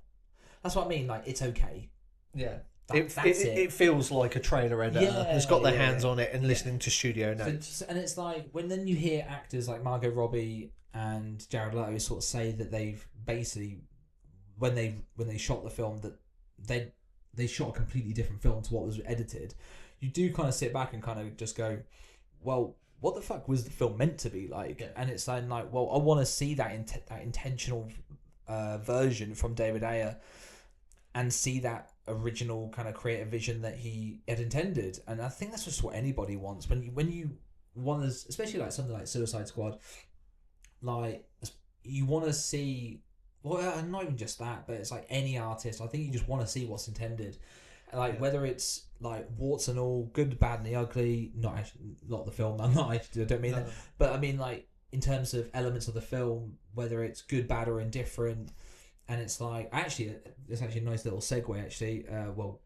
That's what I mean. Like, it's okay. Yeah, it feels like a trailer editor has got their hands on it and listening to studio notes. And it's like when then you hear actors like Margot Robbie and Jared Leto sort of say that they've basically when they shot the film that they shot a completely different film to what was edited. You do kind of sit back and kind of just go, well, what the fuck was the film meant to be like? Yeah. And it's like, well, I want to see that intentional version from David Ayer. And see that original kind of creative vision that he had intended, and I think that's just what anybody wants. When you want to, especially like something like Suicide Squad, like you want to see, well, not even just that, but it's like any artist. I think you just want to see what's intended, like whether it's like warts and all, good, bad, and the ugly. Not the film. I'm not actually. I don't mean that, but I mean like in terms of elements of the film, whether it's good, bad, or indifferent. And it's like, it's actually a nice little segue,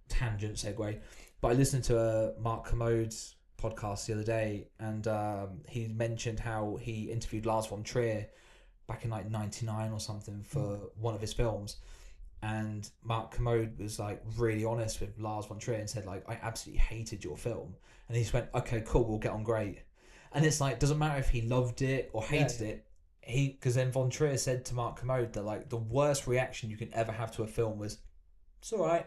tangent segue. But I listened to Mark Commode's podcast the other day, and he mentioned how he interviewed Lars von Trier back in like 1999 or something for one of his films. And Mark Commode was like really honest with Lars von Trier and said like, I absolutely hated your film. And he just went, okay, cool, we'll get on great. And it's like, doesn't matter if he loved it or hated it. Because then Von Trier said to Mark Commode that like the worst reaction you can ever have to a film was, it's all right.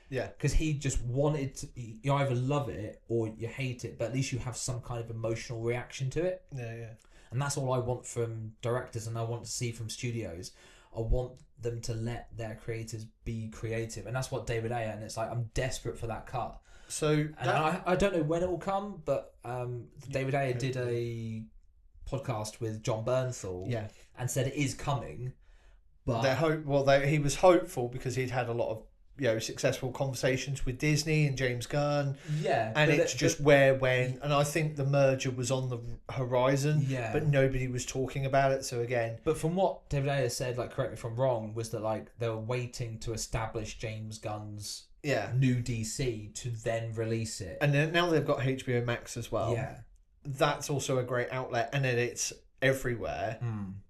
Yeah. Because he just wanted to, you either love it or you hate it, but at least you have some kind of emotional reaction to it. Yeah. And that's all I want from directors, and I want to see from studios. I want them to let their creators be creative, and that's what David Ayer. And it's like I'm desperate for that cut. So and I don't know when it will come, but David Ayer did a podcast with John Bernthal, and said it is coming. But he was hopeful because he'd had a lot of successful conversations with Disney and James Gunn. Yeah, and it's just when, and I think the merger was on the horizon. Yeah, but nobody was talking about it. So again, but from what David Ayer said, like correct me if I'm wrong, was that like they were waiting to establish James Gunn's new DC to then release it. And then now they've got HBO Max as well. Yeah, that's also a great outlet, and then it's everywhere.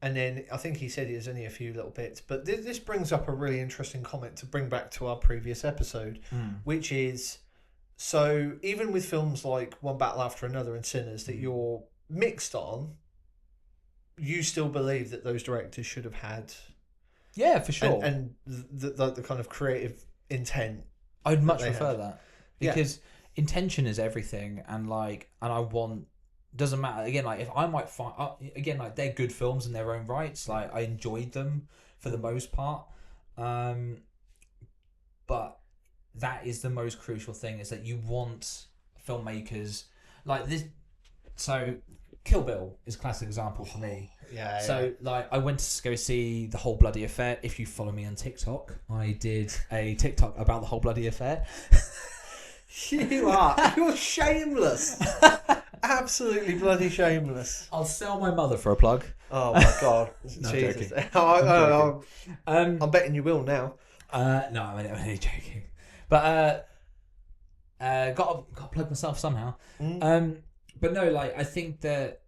And then I think he said there's only a few little bits, but this brings up a really interesting comment to bring back to our previous episode, which is, so even with films like One Battle After Another and Sinners that you're mixed on, you still believe that those directors should have had for sure, and the kind of creative intent. I'd much prefer that, because intention is everything, and I want, doesn't matter, again, like if I might find again, like they're good films in their own rights, like I enjoyed them for the most part, but that is the most crucial thing, is that you want filmmakers like this. So Kill Bill is a classic example for me. Like I went to go see The Whole Bloody Affair. If you follow me on TikTok, I did a TikTok about The Whole Bloody Affair. You're shameless. Absolutely bloody shameless. I'll sell my mother for a plug. Oh my god. No, Jesus. I'm I'm betting you will now. No, I'm only joking. But got to plug myself somehow. But no, like I think that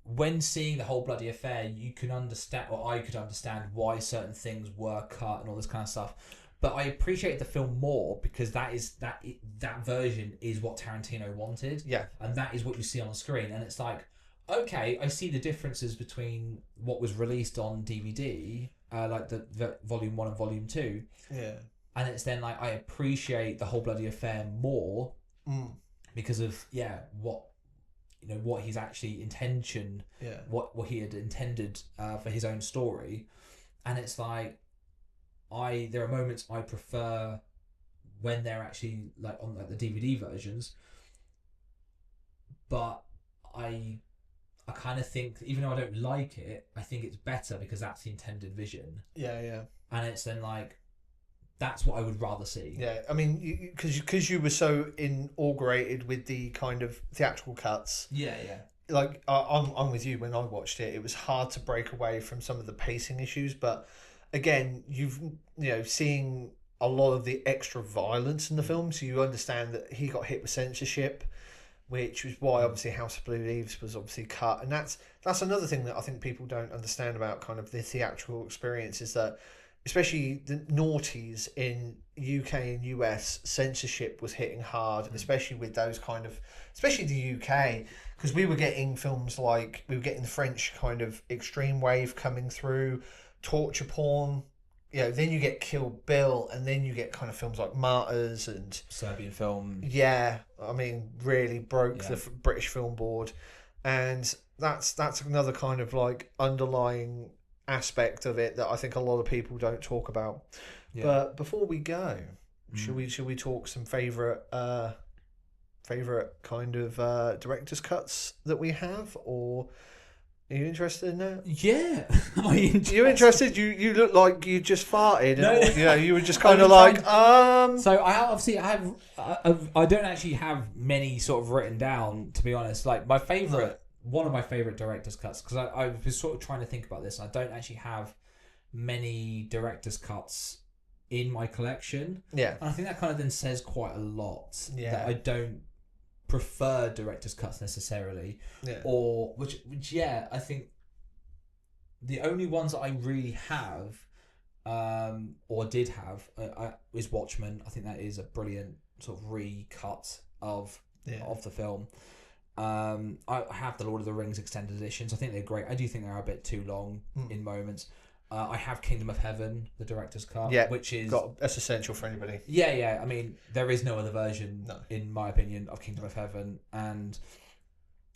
when seeing The Whole Bloody Affair, you can understand, or I could understand, why certain things were cut and all this kind of stuff. But I appreciate the film more because that version is what Tarantino wanted. Yeah. And that is what you see on the screen. And it's like, okay, I see the differences between what was released on DVD, like the Volume 1 and Volume 2. Yeah. And it's then like, I appreciate The Whole Bloody Affair more because of, what he's actually what he had intended for his own story. And it's like, there are moments I prefer when they're actually like on like the DVD versions, but I kind of think, even though I don't like it, I think it's better because that's the intended vision. Yeah. And it's then like, that's what I would rather see. Yeah, I mean, because you were so inaugurated with the kind of theatrical cuts. Yeah. Like I'm with you. When I watched it, it was hard to break away from some of the pacing issues, but again, seeing a lot of the extra violence in the film, so you understand that he got hit with censorship, which was why obviously House of Blue Leaves was obviously cut, and that's another thing that I think people don't understand about kind of the theatrical experience, is that especially the noughties in UK and US, censorship was hitting hard, especially with those kind of, especially the UK, because we were getting films like, we were getting the French kind of extreme wave coming through, torture porn, then you get Kill Bill, and then you get kind of films like Martyrs and Serbian film. Yeah, I mean, really broke the British Film Board, and that's another kind of like underlying aspect of it that I think a lot of people don't talk about. Yeah. But before we go, should we talk some favorite kind of director's cuts that we have, or are you interested in that? Yeah. You interested? You look like you just farted. And, you were just kind of like, So I don't actually have many sort of written down, to be honest. Like my favorite, one of my favorite director's cuts, because I was sort of trying to think about this, and I don't actually have many director's cuts in my collection. Yeah. And I think that kind of then says quite a lot. Yeah. That I don't prefer director's cuts necessarily, or which I think the only ones that I really have or did have is Watchmen. I think that is a brilliant sort of recut of the film. I have the Lord of the Rings extended editions. I think they're great. I do think they're a bit too long in moments. I have Kingdom of Heaven, the director's cut, which is that's essential for anybody. Yeah. I mean, there is no other version, in my opinion, of Kingdom of Heaven, and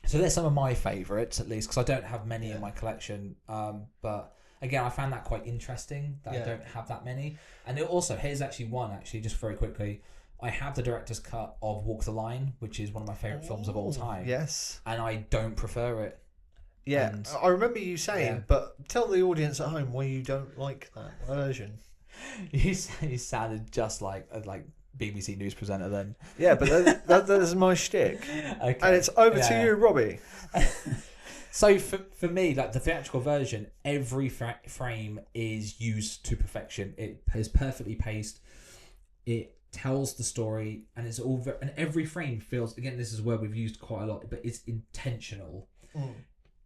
so they're some of my favourites, at least, because I don't have many in my collection. But again, I found that quite interesting that I don't have that many. And it also, here's actually one, actually, just very quickly. I have the director's cut of Walk the Line, which is one of my favourite films of all time. Yes. And I don't prefer it. Yeah, And, I remember you saying, but tell the audience at home why you don't like that version. You sounded just like BBC News presenter then. Yeah, but that is my shtick. Okay. And it's over to you, Robbie. So for me, like the theatrical version, every frame is used to perfection. It is perfectly paced. It tells the story, and it's all and every frame feels. Again, this is where we've used quite a lot, but it's intentional,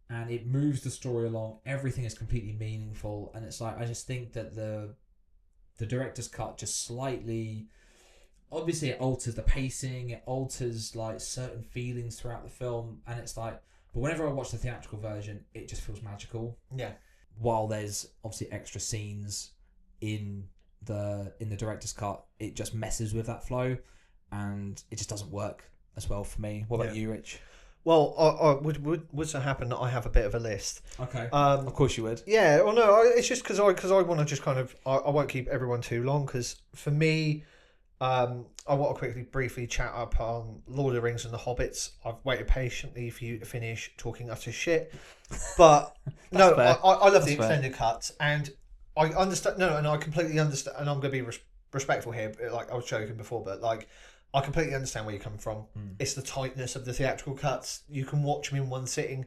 and it moves the story along. Everything is completely meaningful, and it's like I just think that the director's cut just slightly. Obviously, it alters the pacing. It alters like certain feelings throughout the film, and it's like. But whenever I watch the theatrical version, it just feels magical. Yeah. While there's obviously extra scenes in the director's cut, it just messes with that flow, and it just doesn't work as well for me. What about you, Rich? Well, would so happen that I have a bit of a list. Okay. Of course you would. Yeah. Well, no, it's just because I want to just kind of I won't keep everyone too long because for me. I want to briefly chat up on Lord of the Rings and the Hobbits. I've waited patiently for you to finish talking utter shit, but no, I love the extended cuts, and I understand. No, and I completely understand. And I'm going to be respectful here. Like I was joking before, but like I completely understand where you're coming from. It's the tightness of the theatrical cuts. You can watch them in one sitting.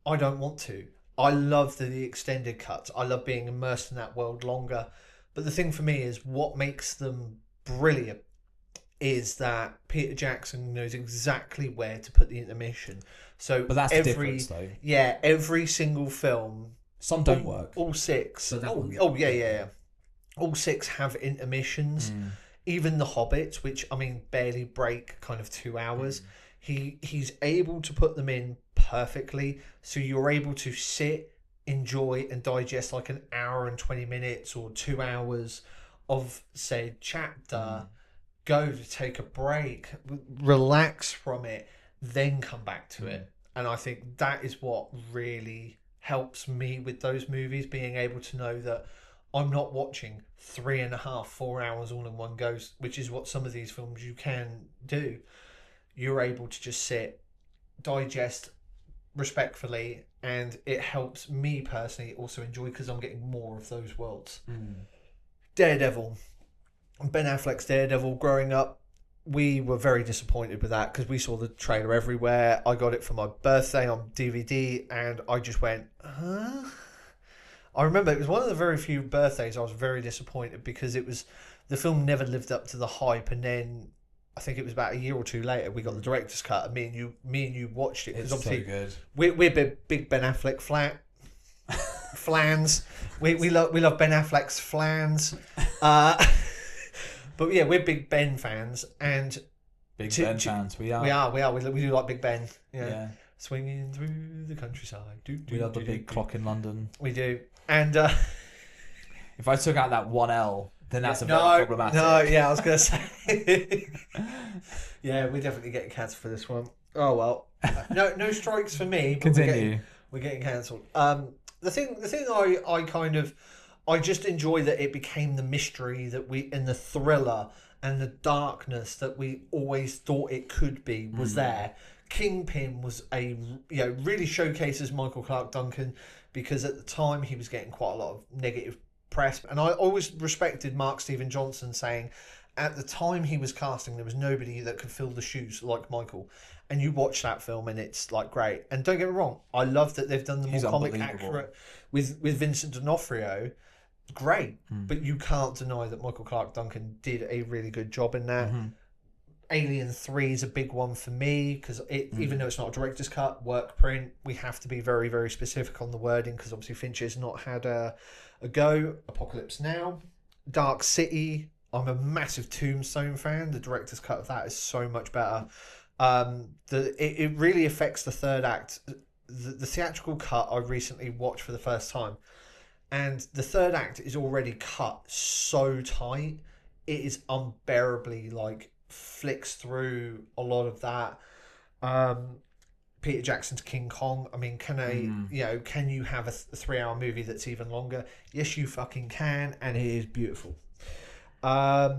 I don't want to. I love the extended cuts. I love being immersed in that world longer. But the thing for me is what makes them brilliant is that Peter Jackson knows exactly where to put the intermission. So, but that's the difference, though. Yeah, every single film. Some don't work. All six. So yeah. All six have intermissions. Even the Hobbits, which I mean barely break kind of 2 hours. He's able to put them in perfectly, so you're able to sit, enjoy, and digest like an hour and 20 minutes or 2 hours of said chapter, go to take a break, relax from it, then come back to it. And I think that is what really helps me with those movies, being able to know that I'm not watching 3.5, 4 hours all in one go, which is what some of these films you can do. You're able to just sit, digest respectfully, and it helps me personally also enjoy because I'm getting more of those worlds. Daredevil, Ben Affleck's Daredevil. Growing up, we were very disappointed with that because we saw the trailer everywhere. I got it for my birthday on DVD, and I just went, huh? I remember it was one of the very few birthdays I was very disappointed because the film never lived up to the hype, and then I think it was about a year or two later we got the director's cut, and me and you watched it because obviously so good. We're big Ben Affleck flans. We love Ben Affleck's flans. But yeah, we're big Ben fans, and Ben fans. We are. We do like Big Ben. Yeah. Swinging through the countryside. We love the big clock in London. We do. And if I took out that one L, then that's very problematic. No, yeah, I was gonna say. Yeah, we're definitely getting cancelled for this one. Oh well. No strikes for me. But Continue. We're getting cancelled. The thing I just enjoy that it became the mystery that and the thriller and the darkness that we always thought it could be was there. Kingpin was really showcases Michael Clarke Duncan because at the time he was getting quite a lot of negative press, and I always respected Mark Steven Johnson saying at the time he was casting there was nobody that could fill the shoes like Michael. And you watch that film and it's like great. And don't get me wrong, I love that they've done the more comic accurate with Vincent D'Onofrio. Great, but you can't deny that Michael Clarke Duncan did a really good job in that. Alien 3 is a big one for me because even though it's not a director's cut, work print, we have to be very, very specific on the wording because obviously Fincher has not had a go. Apocalypse Now, Dark City. I'm a massive Tombstone fan. The director's cut of that is so much better. It really affects the third act. The theatrical cut I recently watched for the first time, and the third act is already cut so tight. It is unbearably flicks through a lot of that. Peter Jackson's King Kong. I mean, can you have a 3-hour movie that's even longer? Yes, you fucking can, and it is beautiful. But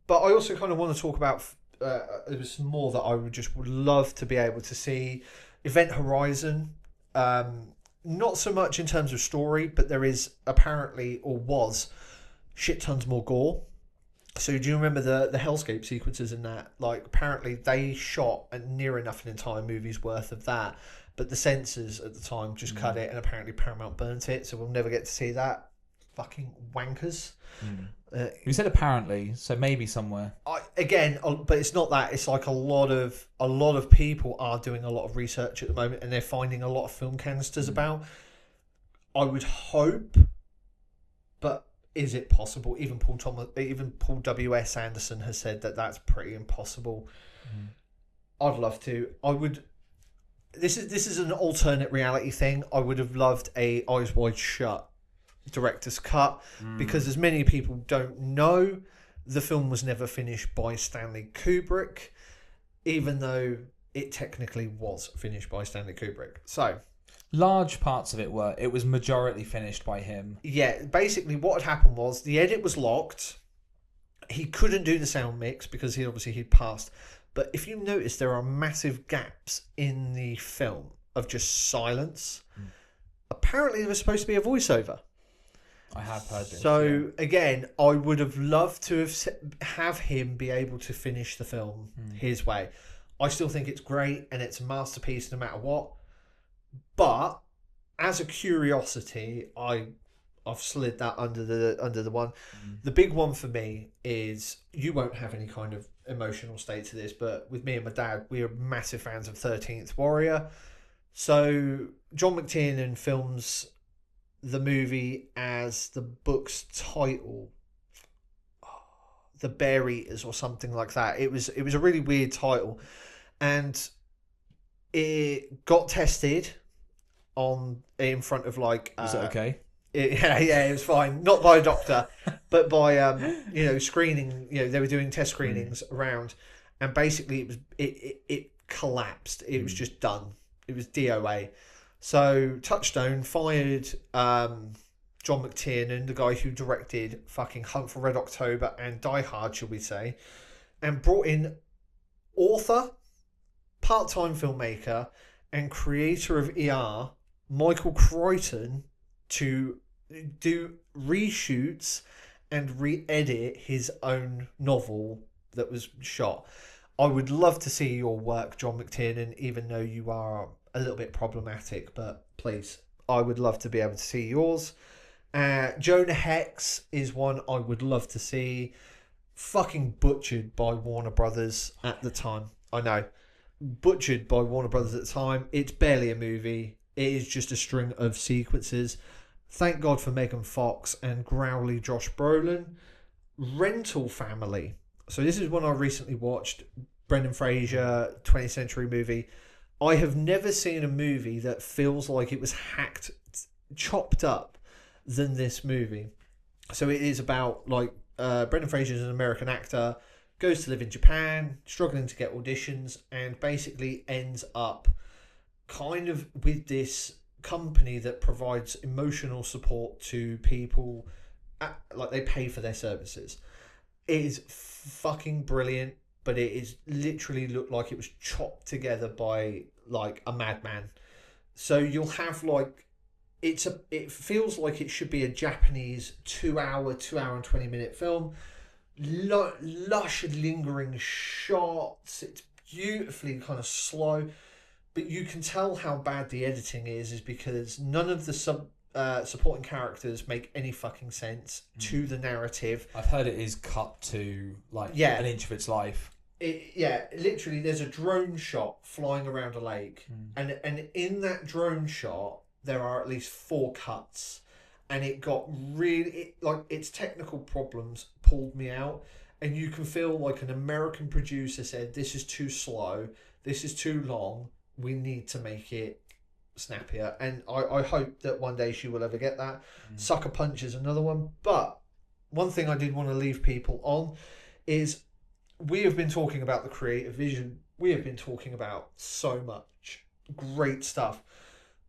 I also kind of want to talk about there was some more that I would love to be able to see. Event Horizon, not so much in terms of story, but there is apparently, or was, shit tons more gore. So do you remember the hellscape sequences in that? Like, apparently they shot near enough an entire movie's worth of that, but the censors at the time just cut it, and apparently Paramount burnt it, so we'll never get to see that. Fucking wankers. You said apparently, so maybe somewhere. But it's not that. It's like a lot of people are doing a lot of research at the moment, and they're finding a lot of film canisters about. I would hope, but is it possible? Even Paul W.S. Anderson has said that that's pretty impossible. I'd love to. I would. This is an alternate reality thing. I would have loved a Eyes Wide Shut director's cut, because as many people don't know, the film was never finished by Stanley Kubrick, even though it technically was finished by Stanley Kubrick. So large parts of it was majority finished by him. Yeah, basically what had happened was the edit was locked. He couldn't do the sound mix because he'd passed. But if you notice, there are massive gaps in the film of just silence. Apparently there was supposed to be a voiceover. I have heard this. So again, I would have loved to have him be able to finish the film his way. I still think it's great and it's a masterpiece no matter what. But as a curiosity, I've slid that under the one. The big one for me is, you won't have any kind of emotional state to this, but with me and my dad, we are massive fans of 13th Warrior. So John McTiernan films the movie as the book's title, The Bear Eaters or something like that. It was a really weird title, and it got tested in front of like. Is it okay? It was fine. Not by a doctor, but by screening. They were doing test screenings around, and basically it collapsed. It was just done. It was DOA. So Touchstone fired John McTiernan, the guy who directed fucking Hunt for Red October and Die Hard, shall we say, and brought in author, part-time filmmaker, and creator of ER, Michael Crichton, to do reshoots and re-edit his own novel that was shot. I would love to see your work, John McTiernan, even though you are a little bit problematic, but please, I would love to be able to see yours. Jonah Hex is one I would love to see. Fucking butchered by Warner Brothers at the time. I know. Butchered by Warner Brothers at the time. It's barely a movie. It is just a string of sequences. Thank God for Megan Fox and growly Josh Brolin. Rental Family. So this is one I recently watched. Brendan Fraser, 20th Century movie. I have never seen a movie that feels like it was chopped up than this movie. So it is about Brendan Fraser is an American actor, goes to live in Japan, struggling to get auditions, and basically ends up kind of with this company that provides emotional support to people. They pay for their services. It is fucking brilliant. But it is literally looked like it was chopped together by a madman. So you'll have it feels like it should be a Japanese 2 hour and 20 minute film. Lush lingering shots. It's beautifully kind of slow, but you can tell how bad the editing is because none of the supporting characters make any fucking sense to the narrative. I've heard it is cut to an inch of its life. Literally there's a drone shot flying around a lake, and in that drone shot there are at least 4 cuts, and it got really its technical problems pulled me out, and you can feel like an American producer said, this is too slow, this is too long, we need to make it snappier. And I hope that one day she will ever get that. Sucker Punch is another one. But one thing I did want to leave people on is, we have been talking about the creative vision. We have been talking about so much Great stuff.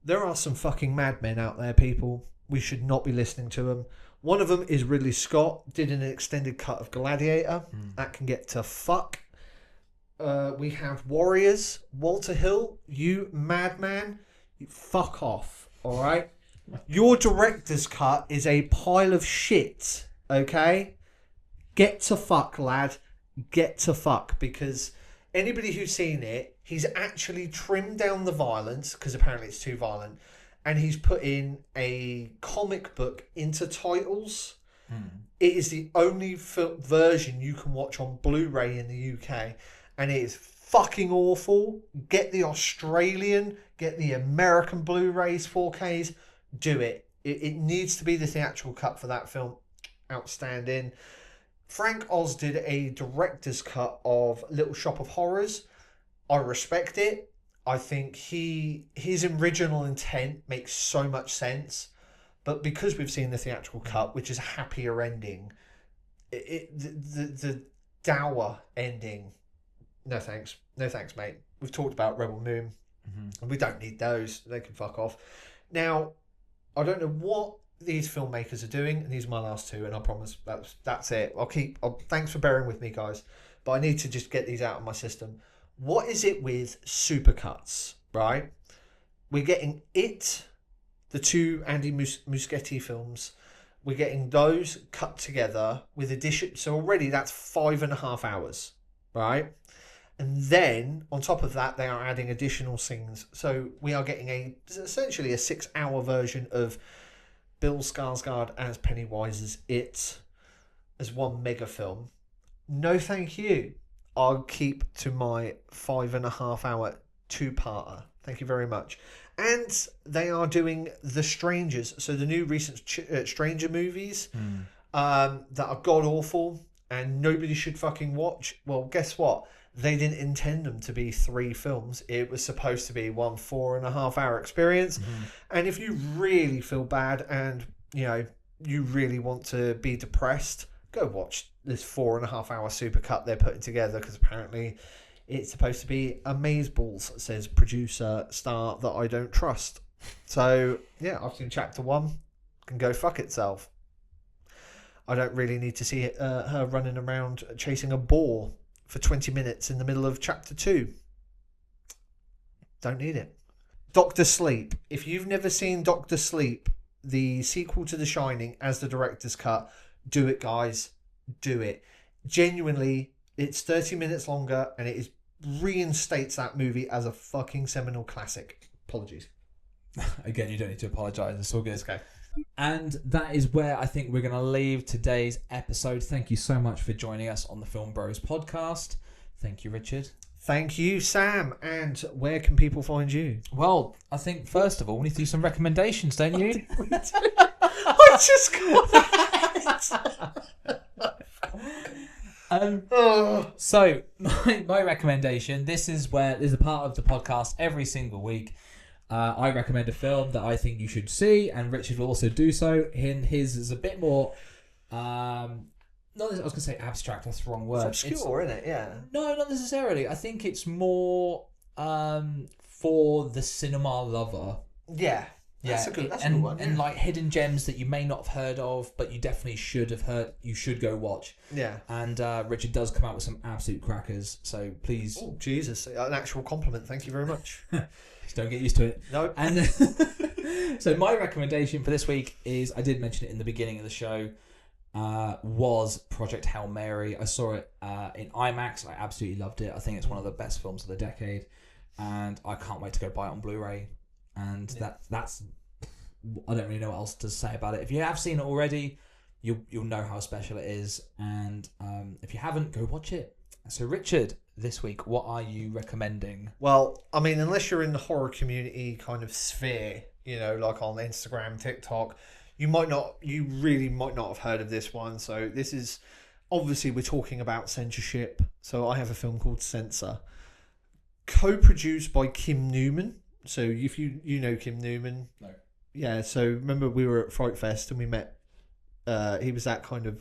There are some fucking madmen out there, people. We should not be listening to them. One of them is Ridley Scott, did an extended cut of Gladiator. That can get to fuck. We have Warriors. Walter Hill, you madman. You fuck off, alright? Your director's cut is a pile of shit, okay? Get to fuck, lad. Get to fuck. Because anybody who's seen it, he's actually trimmed down the violence, because apparently it's too violent, and he's put in a comic book into titles. It is the only version you can watch on Blu-ray in the UK, and it is fucking awful. Get the Australian, get the American Blu-rays, 4Ks, do it. It needs to be the theatrical cut for that film. Outstanding. Frank Oz did a director's cut of Little Shop of Horrors. I respect it. I think his original intent makes so much sense, but because we've seen the theatrical cut, which is a happier ending, the dour ending, no thanks, mate. We've talked about Rebel Moon, and we don't need those. They can fuck off. Now, I don't know what these filmmakers are doing, and these are my last two, and I promise that's it. Thanks for bearing with me, guys, but I need to just get these out of my system. What is it with supercuts, right? We're getting It, the two Andy Muschietti films. We're getting those cut together with addition. So already that's 5.5 hours, right? And then on top of that, they are adding additional scenes. So we are getting essentially a 6-hour version of Bill Skarsgård as Pennywise's It as one mega film. No, thank you. I'll keep to my 5.5 hour 2-parter. Thank you very much. And they are doing The Strangers. So the new recent Stranger movies that are god awful and nobody should fucking watch. Well, guess what? They didn't intend them to be 3 films. It was supposed to be one 4.5 hour experience. And if you really feel bad and, you really want to be depressed, go watch this 4.5 hour supercut they're putting together, because apparently it's supposed to be amazeballs, says producer star that I don't trust. So, yeah, I've seen chapter 1. Can go fuck itself. I don't really need to see her running around chasing a boar for 20 minutes in the middle of chapter 2. Don't need it. Doctor Sleep. If you've never seen Doctor Sleep, the sequel to The Shining as the director's cut, do it, guys. Do it. Genuinely, it's 30 minutes longer and it reinstates that movie as a fucking seminal classic. Apologies. Again, you don't need to apologise. It's all good. Okay. And that is where I think we're going to leave today's episode. Thank you so much for joining us on the Film Bros podcast. Thank you, Richard. Thank you, Sam. And where can people find you? Well, I think first of all, we need to do some recommendations, don't you? I just got So my recommendation, this is a part of the podcast every single week. I recommend a film that I think you should see, and Richard will also do so. His is a bit more, I was going to say abstract, that's the wrong word. It's obscure, isn't it? Yeah. No, not necessarily. I think it's more for the cinema lover. Yeah. That's a good one. And like hidden gems that you may not have heard of, but you definitely should have heard. You should go watch. Yeah. And Richard does come out with some absolute crackers. So please. Oh, Jesus. An actual compliment. Thank you very much. Don't get used to it. No. And so my recommendation for this week is, I did mention it in the beginning of the show, was Project Hail Mary. I saw it in IMAX. I absolutely loved it. I think it's one of the best films of the decade. And I can't wait to go buy it on Blu-ray. And that's I don't really know what else to say about it. If you have seen it already, you'll know how special it is. And if you haven't, go watch it. So Richard, this week, what are you recommending? Well, I mean, unless you're in the horror community kind of sphere, like on Instagram, TikTok, you really might not have heard of this one. So this is, obviously we're talking about censorship. So I have a film called Censor, co-produced by Kim Newman. So if you know Kim Newman. No. Yeah, so remember we were at Fright Fest and we met, he was that kind of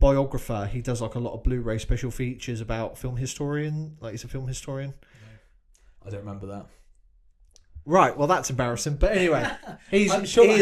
biographer. He does like a lot of Blu-ray special features about film historian. Like he's a film historian. I don't remember that. Right, well that's embarrassing. But anyway, I'm sure my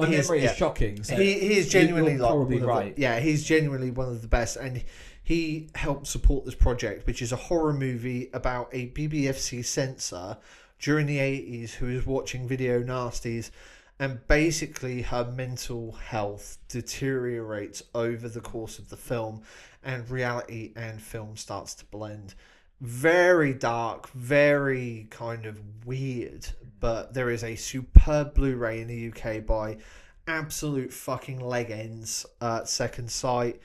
memory is shocking. So he is genuinely you're like probably right. He's genuinely one of the best, and he helped support this project, which is a horror movie about a BBFC censor during the 80s who is watching video nasties, and basically her mental health deteriorates over the course of the film, and reality and film starts to blend. Very dark, very kind of weird, but there is a superb Blu-ray in the UK by absolute fucking leg ends, Second Sight.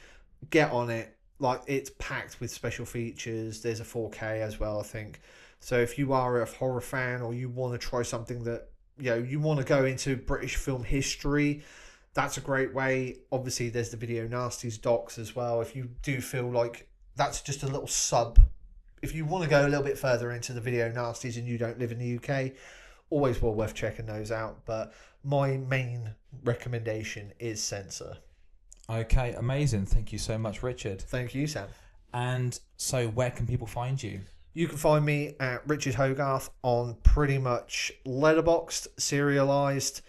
Get on it. Like, it's packed with special features. There's a 4K as well, I think. So if you are a horror fan, or you want to try something that, you know, you want to go into British film history, that's a great way. Obviously there's the Video Nasties docs as well. If you do feel like that's just a little sub, if you want to go a little bit further into the Video Nasties and you don't live in the UK, always well worth checking those out. But my main recommendation is Censor. Okay, amazing. Thank you so much, Richard. Thank you, Sam. And so where can people find you? You can find me at Richard Hogarth on pretty much Letterboxed, Serialized,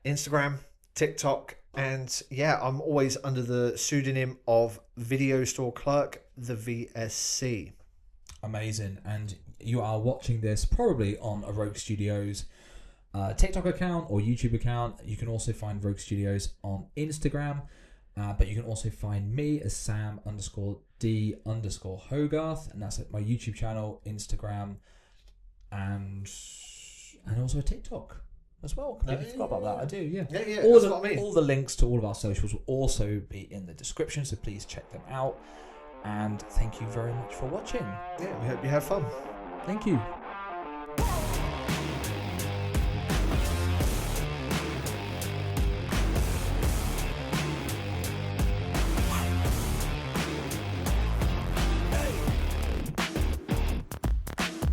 Instagram, TikTok, and yeah, I'm always under the pseudonym of Video Store Clerk, the VSC. Amazing. And you are watching this probably on a Rogue Studios TikTok account or YouTube account. You can also find Rogue Studios on Instagram, but you can also find me as Sam_D_Hogarth, and that's at my YouTube channel, Instagram, and also TikTok as well. Completely forgot about that. I do, yeah. Yeah, all what I mean. All the links to all of our socials will also be in the description, so please check them out. And thank you very much for watching. Yeah, we hope you have fun. Thank you.